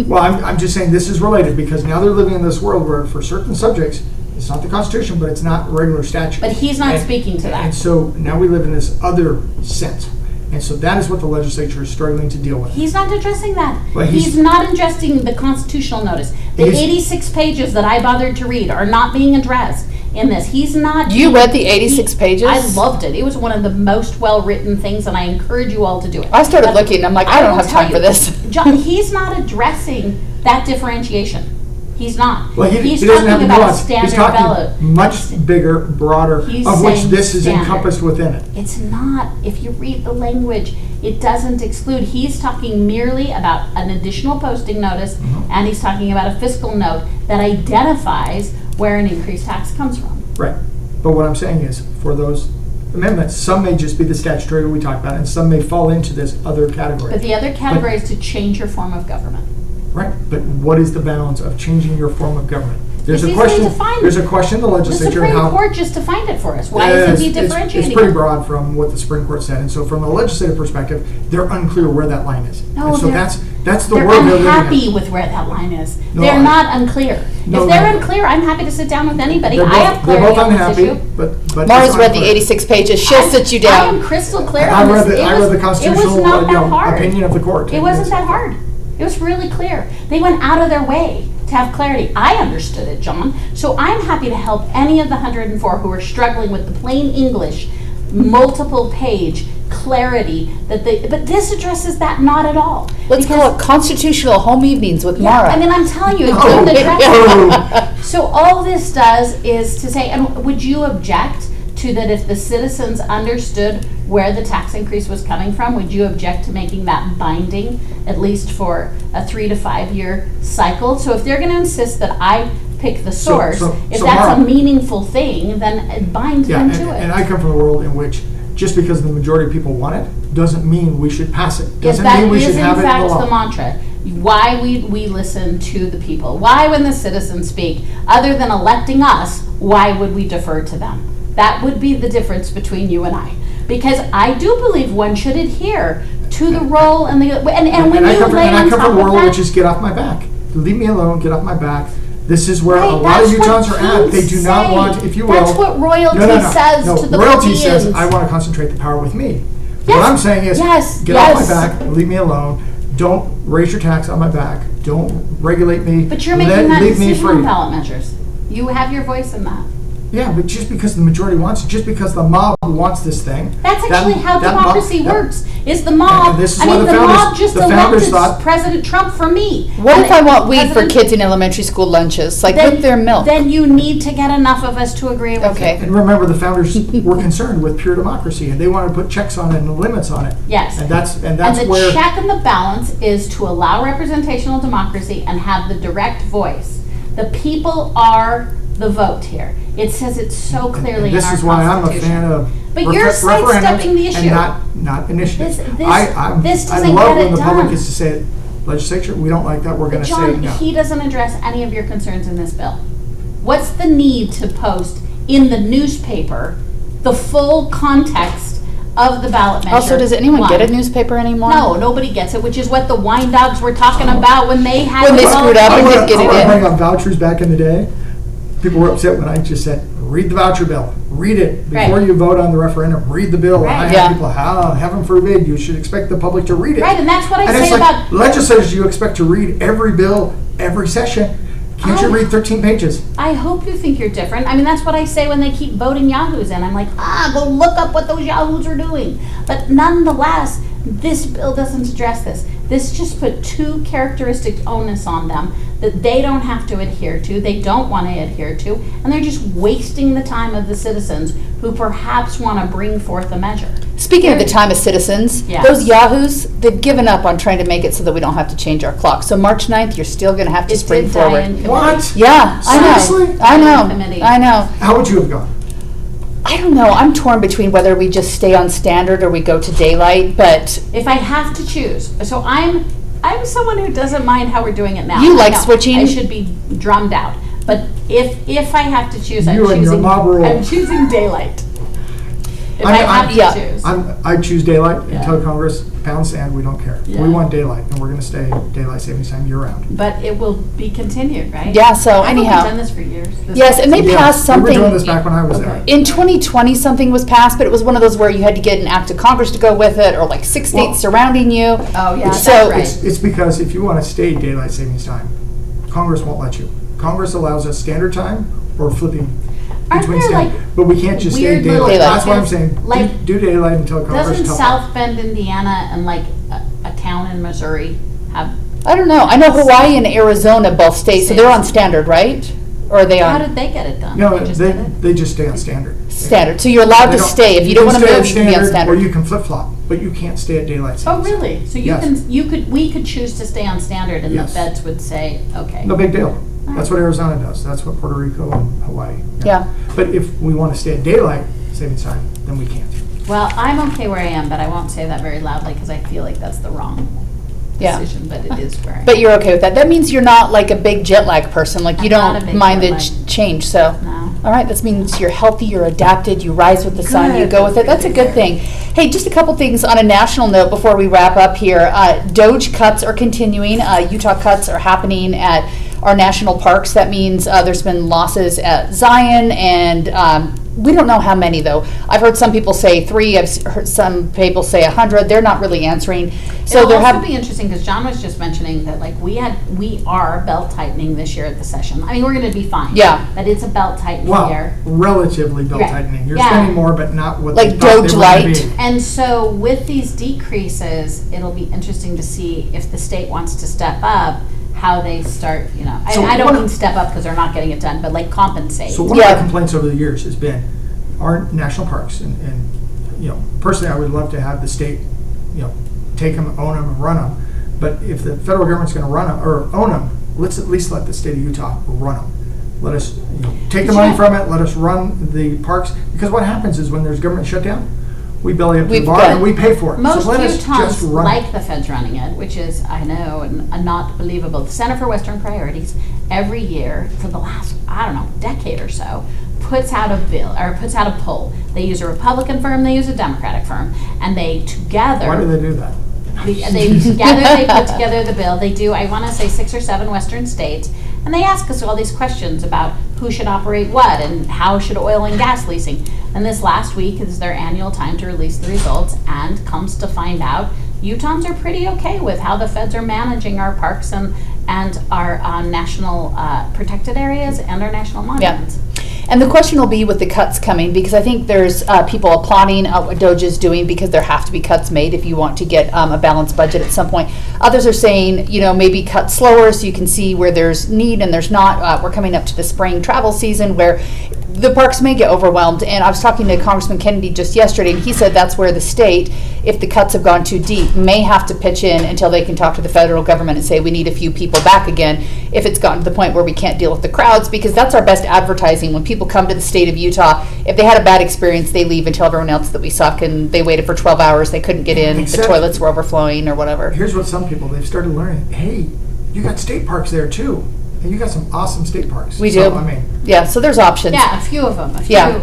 Well, I'm just saying this is related, because now they're living in this world where for certain subjects, it's not the Constitution, but it's not regular statute. But he's not speaking to that. And so now we live in this other sense. And so that is what the legislature is struggling to deal with. He's not addressing that. Well, he's not addressing the constitutional notice. The 86 pages that I bothered to read are not being addressed in this. He's not... You read the 86 pages? I loved it. It was one of the most well-written things, and I encourage you all to do it. I started looking, I'm like, I don't have time for this. John, he's not addressing that differentiation. He's not. Well, he's he doesn't talking have about a standard He's talking ballot. much bigger, broader, of which this is standard. encompassed within it. It's not. If you read the language, it doesn't exclude. He's talking merely about an additional posting notice, and he's talking about a fiscal note that identifies where an increased tax comes from. Right. But what I'm saying is, for those amendments, some may just be the statutory we talked about, and some may fall into this other category. But the other category is to change your form of government. Right, but what is the balance of changing your form of government? There's It's a easily question. defined. There's a question in the The legislature Supreme how. Court just defined it for us. Why isn't he differentiating? It's pretty it? broad from what the Supreme Court said, and so from a legislative perspective, they're unclear where that line is. No, and so they're- that's the They're world they're unhappy living in. with where that line is. No, They're I- not unclear. No, If they're no. unclear, I'm happy to sit down with anybody. They're I have both, they're clarity both on this unhappy, issue. but Mara's it's read the unclear. 86 pages. She'll sit you I down. am crystal clear I on read this. the, I read the constitutional It was not that hard. opinion of the court. It wasn't that hard. It was really clear. They went out of their way to have clarity. I understood it, John. So I'm happy to help any of the 104 who are struggling with the plain English, multiple page clarity but this addresses that not at all. Let's call it constitutional home evenings with Yeah, Maura. I mean, I'm telling you, it Oh, didn't address oh. it. So all this does is to say, and would you object to that if the citizens understood where the tax increase was coming from, would you object to making that binding, at least for a 3 to 5 year cycle? So if they're gonna insist that I pick the source, if so that's a Maura- meaningful thing, then it binds Yeah, them and, to it. and I come from a world in which just because the majority of people want it doesn't mean we should pass it. Yes, Doesn't that mean we is should in have it in fact the law. the mantra. Why we listen to the people. Why, when the citizens speak, other than electing us, why would we defer to them? That would be the difference between you and I. Because I do believe one should adhere to the role and the, and when I you come from, lay and I on come top from a of world that. which is get off my back. Leave me alone, get off my back. This is where Right, a lot of that's what Utahns are at. They do not kings want, say. if you will. That's what royalty says to the royalty says, plebeians. I want to concentrate the power with me. Yes, What I'm saying is, yes, get off my yes. back, leave me alone. Don't raise your tax on my back. Don't regulate me. But you're making that leave me decision on free. ballot measures. You have your voice in that. Yeah, but just because the majority wants it, just because the mob wants this thing. That's actually how that mob- democracy that- works. Is the mob? And this is I why mean, the the founders- mob just the founders elected thought- President Trump for me. What And if I want weed for President- kids in elementary school lunches, like Then- with their milk? Then you need to get enough of us to agree with Okay. you. And remember, the founders were concerned with pure democracy, and they wanted to put checks on it and limits on it. Yes. And that's And the where. check and the balance is to allow representational democracy and have the direct voice. The people are the vote here. It says it so clearly in our This is why I'm a Constitution. fan of But you're referendums sidestepping the issue. and not initiatives. This I doesn't love get when it the public done. gets to say, legislature, we don't like that, we're going But to say John, no. he doesn't address any of your concerns in this bill. What's the need to post in the newspaper the full context of the ballot measure? Also, does anyone get a One. newspaper anymore? No, nobody gets it, which is what the wine dogs were talking about when they had When they it all- screwed up. I and want didn't get to it in. bring up vouchers back in the day. People were upset when I just said, read the voucher bill, read it. Before Right. you vote on the referendum, read the bill. And I Right. Yeah. have people, heaven forbid, you should expect the public to read it. Right, and that's what I And say it's like, about- legislators, you expect to read every bill, every session. Can't you I- read 13 pages? I hope you think you're different. I mean, that's what I say when they keep voting yahoos in. I'm like, go look up what those yahoos are doing. But nonetheless, this bill doesn't address this. This just put two characteristic onus on them that they don't have to adhere to, they don't want to adhere to, and they're just wasting the time of the citizens who perhaps want to bring forth a measure. Speaking of the time of citizens, Yeah. those yahoos, they've given up on trying to make it so that we don't have to change our clock. So March 9th, you're still going to have to It spring did die forward. in committee. What? Yeah, I know. Seriously? I know. Committee. I know. How would you have gone? I don't know. I'm torn between whether we just stay on standard or we go to daylight, but If I have to choose, so I'm someone who doesn't mind how we're doing it now. You I like know, switching? I should be drummed out. But if I have to choose, You and your mob rule. I'm choosing daylight. If I have to yeah. choose. I choose daylight Yeah. until Congress pounds sand, we don't care. Yeah. We want daylight, and we're going to stay daylight savings time year round. But it will be continued, right? Yeah, so Haven't we anyhow. done this for years? This yes, and they Yeah, passed We were doing something. this back when I was there. Okay. In 2020, something was passed, but it was one of those where you had to get an act of Congress to go with it, or like 6 Well- states surrounding you. Oh, yeah, So- that's right. It's because if you want to stay daylight savings time, Congress won't let you. Congress allows us standard time or flipping Aren't between there, standard. like, But we can't just stay weird little daylight. That's why I'm pockets, saying, like- do daylight until Congress Doesn't tells us. South Bend, Indiana, and like a town in Missouri have? I don't know. I know Hawaii and Arizona both stay, so they're on standard, right? Or are they How on did they get it done? No, They just did it? they just stay on standard. standard? So you're allowed They to don't- stay. If you don't want to can move, stay you can be on Or standard. you can flip-flop, but you can't stay at daylight Oh, savings. really? So Yes. we could choose to stay on standard, and the Yes. feds would say, okay. No big deal. That's what Arizona does. That's what Puerto Rico and Hawaii. Yeah. But if we want to stay at daylight savings time, then we can't. Well, I'm okay where I am, but I won't say that very loudly because I feel like that's the wrong Yeah. decision, but it is where I am. But you're okay with that. That means you're not like a big jet lag person. Like you I'm not a don't big mind the jet lag. change. So, No. all right, that means you're healthy, you're adapted, you rise with the sun, you Good. go with it. That's a good thing. Hey, just a couple things on a national note before we wrap up here. DOGE cuts are continuing. Utah cuts are happening at our national parks. That means there's been losses at Zion and we don't know how many though. I've heard some people say 3. I've heard some people say 100. They're not really answering. So It'll there also have be interesting because John was just mentioning that like we are belt tightening this year at the session. I mean, we're going to be fine. Yeah. But it's a belt tightening Well, year. relatively belt Right. tightening. You're Yeah. spending more, but not what Like they thought DOGE they were gonna light. be. And so with these decreases, it'll be interesting to see if the state wants to step up, how they start, So I don't what- mean step up because they're not getting it done, but like compensate. So one Yeah. of my complaints over the years has been our national parks, and personally, I would love to have the state, take them, own them, and run them. But if the federal government's going to run them or own them, let's at least let the state of Utah run them. Let us, take the money from it. Let us run the parks, because what happens is when there's government shutdown, we belly up to the We've bar got- and we pay for it. Most so let us Utahns just run like it. the feds running it, which is, I know, not believable. The Center for Western Priorities every year for the last, decade or so, puts out a poll. They use a Republican firm, they use a Democratic firm, and they together. Why do they do that? They put together the bill. They do, I want to say 6 or 7 Western states, and they ask us all these questions about who should operate what and how should oil and gas leasing. And this last week is their annual time to release the results, and comes to find out Utahns are pretty okay with how the feds are managing our parks and our national protected areas and our national monuments. And the question will be with the cuts coming, because I think there's people applauding what DOGE is doing because there have to be cuts made if you want to get a balanced budget at some point. Others are saying, maybe cut slower so you can see where there's need and there's not. We're coming up to the spring travel season where the parks may get overwhelmed. And I was talking to Congressman Kennedy just yesterday, and he said that's where the state, if the cuts have gone too deep, may have to pitch in until they can talk to the federal government and say we need a few people back again if it's gotten to the point where we can't deal with the crowds, because that's our best advertising. When people come to the state of Utah, if they had a bad experience, they leave and tell everyone else that we suck and they waited for 12 hours, they couldn't get in, Except- the toilets were overflowing or whatever. Here's what some people, they've started learning. Hey, you got state parks there too. And you got some awesome state parks. We So, do. I mean, Yeah, so there's options. Yeah, a few of them. Yeah.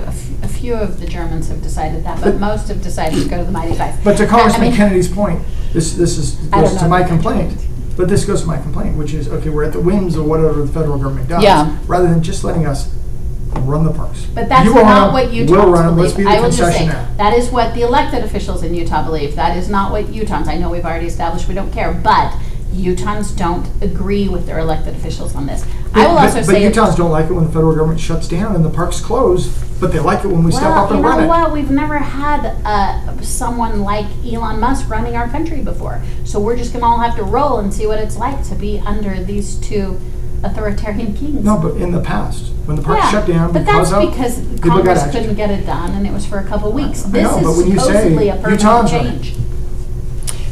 A few of the Germans have decided that, but most have decided to go to the Mighty Five. but to Congressman I mean, Kennedy's point, this I goes don't to know. my complaint. But this goes to my complaint, which is, okay, we're at the whims of whatever the federal government does, Yeah. rather than just letting us run the parks. But that's You will not run what them, Utahns we'll run them, let's believe. be the I will just say, concessionaire. that is what the elected officials in Utah believe. That is not what Utahns, I know we've already established we don't care, but Utahns don't agree with their elected officials on this. I will also But say. Utahns don't like it when the federal government shuts down and the parks close, but they like it when we step up and run it. Well, we've never had someone like Elon Musk running our country before. So we're just going to all have to roll and see what it's like to be under these two authoritarian kings. No, but in the past, when the parks Yeah, shut down but because that's of because people got Congress agitated. couldn't get it done, and it was for a couple of weeks. I This know, but is when you say supposedly a permanent Utahns are- change.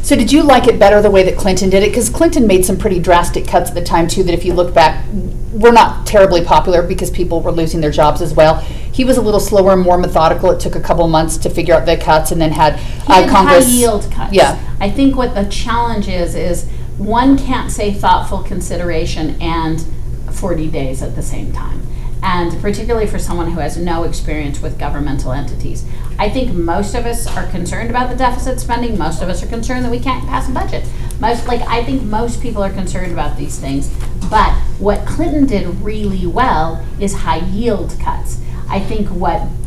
So did you like it better the way that Clinton did it? Because Clinton made some pretty drastic cuts at the time too, that if you look back, were not terribly popular because people were losing their jobs as well. He was a little slower and more methodical. It took a couple months to figure out the cuts, and then had He did Congress. high yield cuts. Yeah. I think what the challenge is one can't say thoughtful consideration and 40 days at the same time. And particularly for someone who has no experience with governmental entities. I think most of us are concerned about the deficit spending. Most of us are concerned that we can't pass a budget. I think most people are concerned about these things. But what Clinton did really well is high yield cuts. I think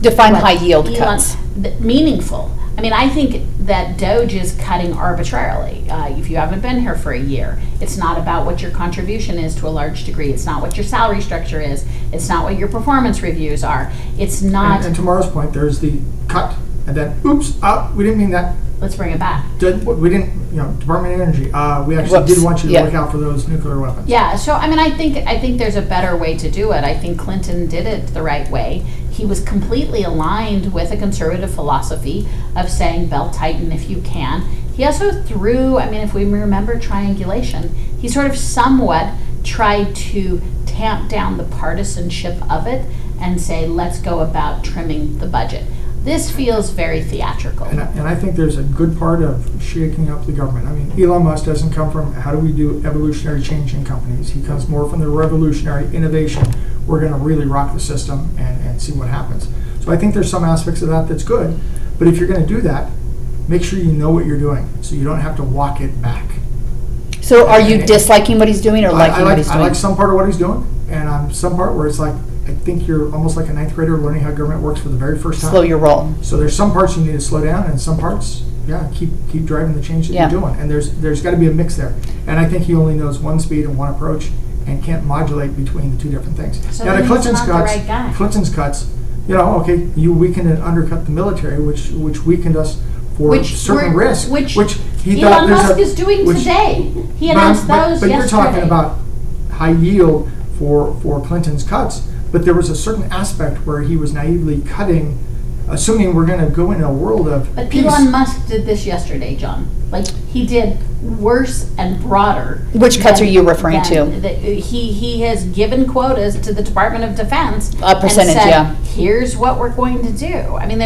Define high yield cuts. Meaningful. I mean, I think that DOGE is cutting arbitrarily. If you haven't been here for a year, it's not about what your contribution is to a large degree. It's not what your salary structure is. It's not what your performance reviews are. It's not. And to Maura's point, there's the cut, and then, oops, we didn't mean that. Let's bring it back. We didn't, Department of Energy, we actually Whoops. did want you to Yeah. look out for those nuclear weapons. Yeah, so I mean, I think there's a better way to do it. I think Clinton did it the right way. He was completely aligned with a conservative philosophy of saying belt tighten if you can. He also threw, if we remember triangulation, he sort of somewhat tried to tamp down the partisanship of it and say, let's go about trimming the budget. This feels very theatrical. And I think there's a good part of shaking up the government. I mean, Elon Musk doesn't come from how do we do evolutionary change in companies. He comes more from the revolutionary innovation. We're going to really rock the system and see what happens. So I think there's some aspects of that that's good. But if you're going to do that, make sure you know what you're doing so you don't have to walk it back. So are you disliking what he's doing or liking what he's doing? I like some part of what he's doing, and some part where it's like, I think you're almost like a ninth grader learning how government works for the very first time. Slow your roll. So there's some parts you need to slow down, and some parts, keep driving the change that you're doing. And there's got to be a mix there. And I think he only knows one speed and one approach, and can't modulate between the two different things. So now, then he's Clinton's not the cuts, right guy. Clinton's cuts, you weakened and undercut the military, which weakened us for certain risks. Which he Elon thought there's Musk is doing today. He But announced those But yesterday. you're talking about high yield for Clinton's cuts. But there was a certain aspect where he was naively cutting, assuming we're going to go in a world of But peace. Elon Musk did this yesterday, John. Like, he did worse and broader. Which cuts are you referring to? He has given quotas to the Department of Defense. A percentage, and said, yeah. Here's what we're going to do. I mean,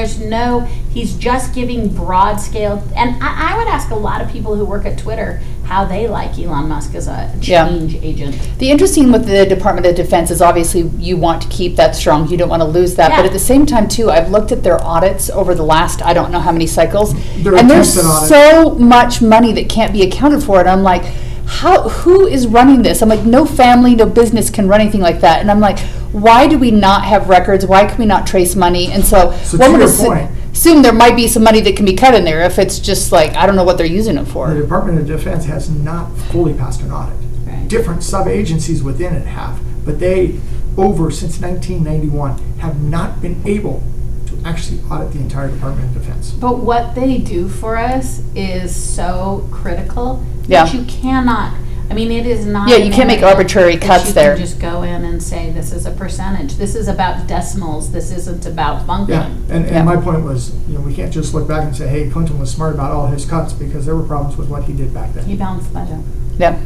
he's just giving broad scale. And I would ask a lot of people who work at Twitter how they like Elon Musk as a change agent. The interesting with the Department of Defense is obviously you want to keep that strong. You don't want to lose that. Yeah. But at the same time, too, I've looked at their audits over the last, I don't know how many cycles. They're And there's attempted audit. so much money that can't be accounted for. And I'm like, who is running this? I'm like, no family, no business can run anything like that. And I'm like, why do we not have records? Why can we not trace money? And so So one to would your point, assume there might be some money that can be cut in there if it's just like, I don't know what they're using it for. the Department of Defense has not fully passed an audit. Right. Different sub-agencies within it have, but they, since 1991, have not been able to actually audit the entire Department of Defense. But what they do for us is so critical Yeah. that you cannot. I mean, it is not. Yeah, you can't make America arbitrary that cuts you there. Can just go in and say this is a percentage. This is about decimals. This isn't about function. Yeah, and Yeah. my point was, we can't just look back and say, hey, Clinton was smart about all his cuts, because there were problems with what he did back then. He balanced the budget. Yeah.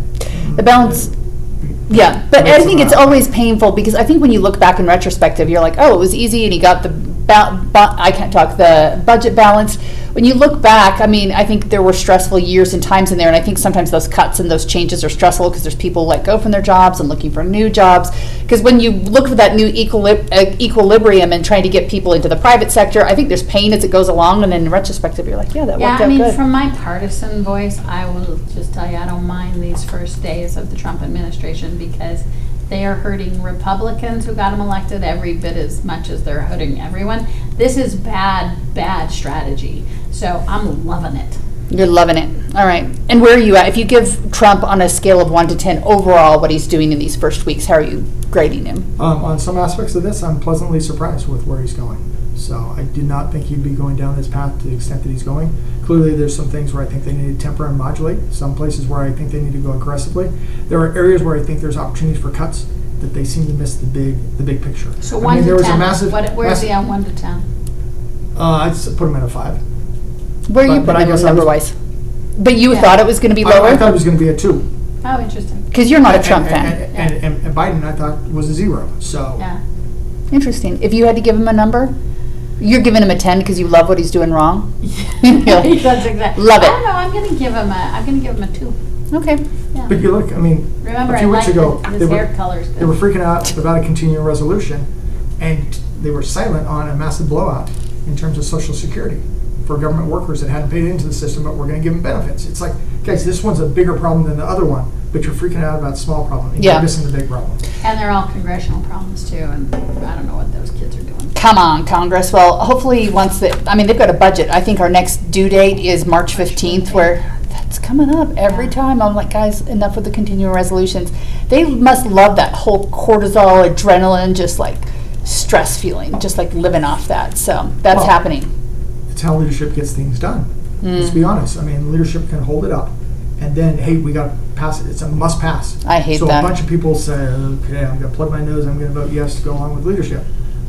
The balance. Yeah, but I That's think it's about- always painful because I think when you look back in retrospective, you're like, oh, it was easy and he got the the budget balanced. When you look back, I mean, I think there were stressful years and times in there, and I think sometimes those cuts and those changes are stressful because there's people let go from their jobs and looking for new jobs. Because when you look for that new equilibrium and trying to get people into the private sector, I think there's pain as it goes along, and in retrospective, you're like, yeah, that Yeah, worked I out mean, good. from my partisan voice, I will just tell you, I don't mind these first days of the Trump administration because they are hurting Republicans who got them elected every bit as much as they're hurting everyone. This is bad strategy. So I'm loving it. You're loving it. All right. And where are you at? If you give Trump on a scale of 1 to 10 overall what he's doing in these first weeks, how are you grading him? On some aspects of this, I'm pleasantly surprised with where he's going. So I did not think he'd be going down this path to the extent that he's going. Clearly, there's some things where I think they need to temper and modulate. Some places where I think they need to go aggressively. There are areas where I think there's opportunities for cuts that they seem to miss the big picture. So I 1 mean, to there was 10. a massive. Where's he on 1 to 10? I'd put him at a 5. Where are you But I putting him guess I was- number-wise? But you Yeah. thought it was going to be I thought lower? it was going to be a 2. Oh, interesting. Because you're not a Trump fan. And Biden, I thought, was a 0. So Yeah. Interesting. If you had to give him a number, you're giving him a 10 because you love what he's doing wrong? That's exactly. Love it. I don't know. I'm gonna give him a 2. Okay. Yeah. But you look, I mean, Remember, a I few weeks like ago, his hair colors. they were freaking out about a continuing resolution, and they were silent on a massive blowout in terms of Social Security for government workers that hadn't paid into the system, but we're going to give them benefits. It's like, guys, this one's a bigger problem than the other one, but you're freaking out about small problem. And Yeah. You're missing the big problem. And they're all congressional problems too, and I don't know what those kids are doing. Come on, Congress. Well, hopefully once they've got a budget. I think our next due date is March 15th, where that's coming up every time. I'm like, guys, enough with the continuing resolutions. They must love that whole cortisol, adrenaline, just like stress feeling, just like living off that. So that's Well, happening. It's how leadership gets things done. Let's be honest. I mean, leadership can hold it up, and then, hey, we got to pass it. It's a must pass. I hate so that. So a bunch of people say, okay, I'm going to plug my nose, I'm going to vote yes to go along with leadership.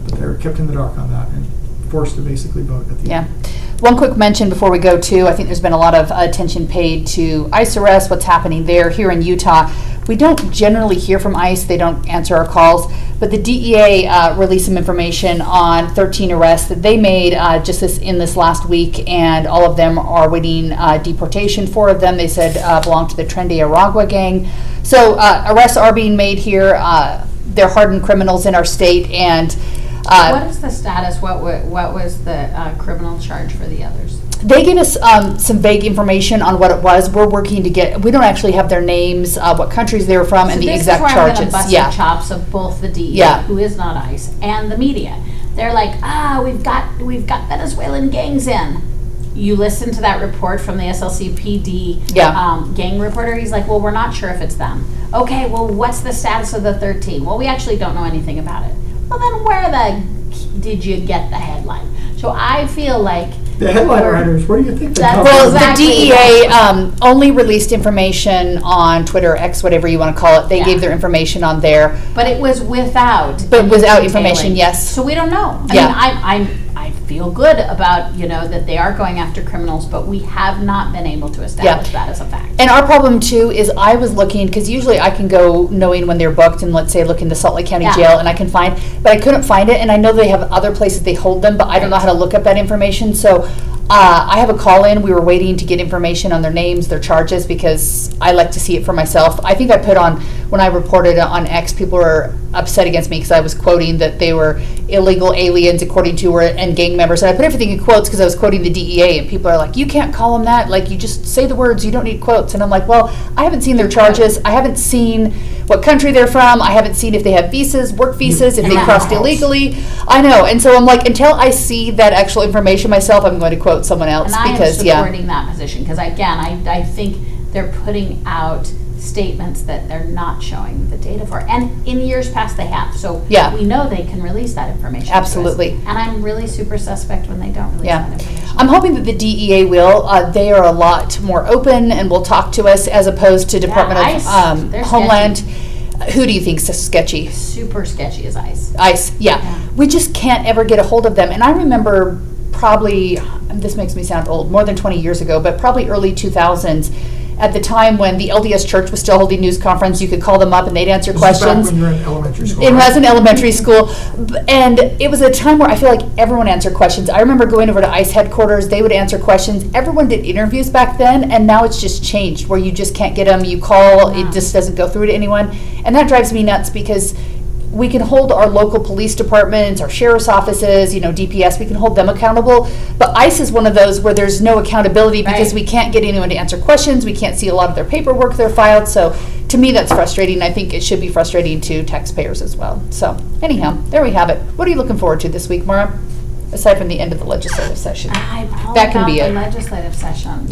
But they're kept in the dark on that and forced to basically vote at the end. Yeah. One quick mention before we go to, I think there's been a lot of attention paid to ICE arrests, what's happening there here in Utah. We don't generally hear from ICE. They don't answer our calls. But the DEA released some information on 13 arrests that they made just in this last week, and all of them are waiting deportation. 4 of them, they said, belong to the Trendy Aragua gang. So arrests are being made here. They're hardened criminals in our state, and what is the status? What was the criminal charge for the others? they gave us some vague information on what it was. We're working to get. We don't actually have their names, what countries they were from, and the exact charges. This is where I'm going to bust the chops of both the DEA, who is not ICE, and the media. They're like, we've got Venezuelan gangs in. You listen to that report from the SLCPD gang reporter. He's like, well, we're not sure if it's them. Okay, well, what's the status of the 13? Well, we actually don't know anything about it. Well, then where did you get the headline? So I feel like the headline writers, what do you think? Well, exactly. The DEA only released information on Twitter, X, whatever you want to call it. They gave their information on there. But it was without. But without information, yes. So we don't know. I mean, I feel good about, that they are going after criminals, but we have not been able to establish that as a fact. And our problem, too, is I was looking, because usually I can go knowing when they're booked and, let's say, look in the Salt Lake County Jail, and I can find, but I couldn't find it, and I know they have other places they hold them, but I don't know how to look up that information. So I have a call-in. We were waiting to get information on their names, their charges, because I like to see it for myself. I think I put on, when I reported on X, people were upset against me because I was quoting that they were illegal aliens, according to her, and gang members. And I put everything in quotes because I was quoting the DEA, and people are like, you can't call them that. Like, you just say the words. You don't need quotes. And I'm like, well, I haven't seen their charges. I haven't seen what country they're from. I haven't seen if they have visas, work visas, if they crossed illegally. I know. And so I'm like, until I see that actual information myself, I'm going to quote someone else. And I am supporting that position because, again, I think they're putting out statements that they're not showing the data for. And in years past they have. So we know they can release that information. Absolutely. And I'm really super suspect when they don't release that information. I'm hoping that the DEA will. They are a lot more open and will talk to us as opposed to Department of Homeland. Sketchy. Who do you think is sketchy? Super sketchy is ICE. ICE, We just can't ever get a hold of them. And I remember probably, this makes me sound old, more than 20 years ago, but probably early 2000s, at the time when the LDS Church was still holding news conference, you could call them up and they'd answer questions. Back when you were in elementary school. It was in elementary school. And it was a time where I feel like everyone answered questions. I remember going over to ICE headquarters, they would answer questions. Everyone did interviews back then, and now it's just changed where you just can't get them. You call, it just doesn't go through to anyone. And that drives me nuts because we can hold our local police departments, our sheriff's offices, DPS, we can hold them accountable. But ICE is one of those where there's no accountability because we can't get anyone to answer questions. We can't see a lot of their paperwork they're filed. So to me, that's frustrating. I think it should be frustrating to taxpayers as well. So anyhow, there we have it. What are you looking forward to this week, Maura? Aside from the end of the legislative session. That can be it. Legislative session.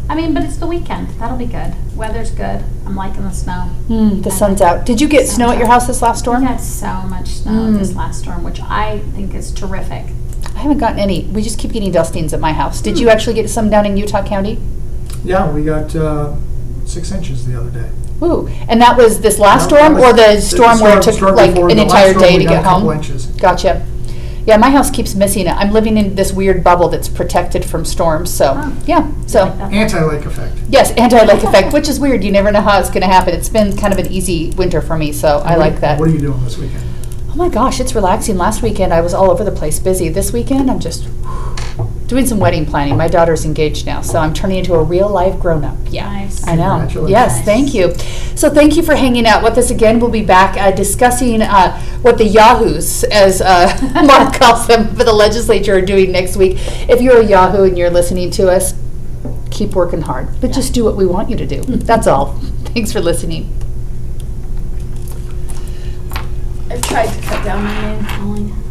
I mean, but it's the weekend. That'll be good. Weather's good. I'm liking the snow. The sun's out. Did you get snow at your house this last storm? We got so much snow this last storm, which I think is terrific. I haven't gotten any. We just keep getting dustings at my house. Did you actually get some down in Utah County? Yeah, we got 6 inches the other day. Ooh, and that was this last storm or the storm where it took like an entire day to get home? Inches. Gotcha. Yeah, my house keeps missing it. I'm living in this weird bubble that's protected from storms. So, Anti-lake effect. Yes, anti-lake effect, which is weird. You never know how it's going to happen. It's been kind of an easy winter for me, so I like that. What are you doing this weekend? Oh my gosh, it's relaxing. Last weekend I was all over the place busy. This weekend I'm just doing some wedding planning. My daughter's engaged now, so I'm turning into a real life grown-up. Yeah, nice. I know. Congratulations. Yes, thank you. So thank you for hanging out with us again. We'll be back discussing what the yahoos, as Mark calls them, for the legislature are doing next week. If you're a yahoo and you're listening to us, keep working hard, but just do what we want you to do. That's all. Thanks for listening. I've tried to cut down my name calling.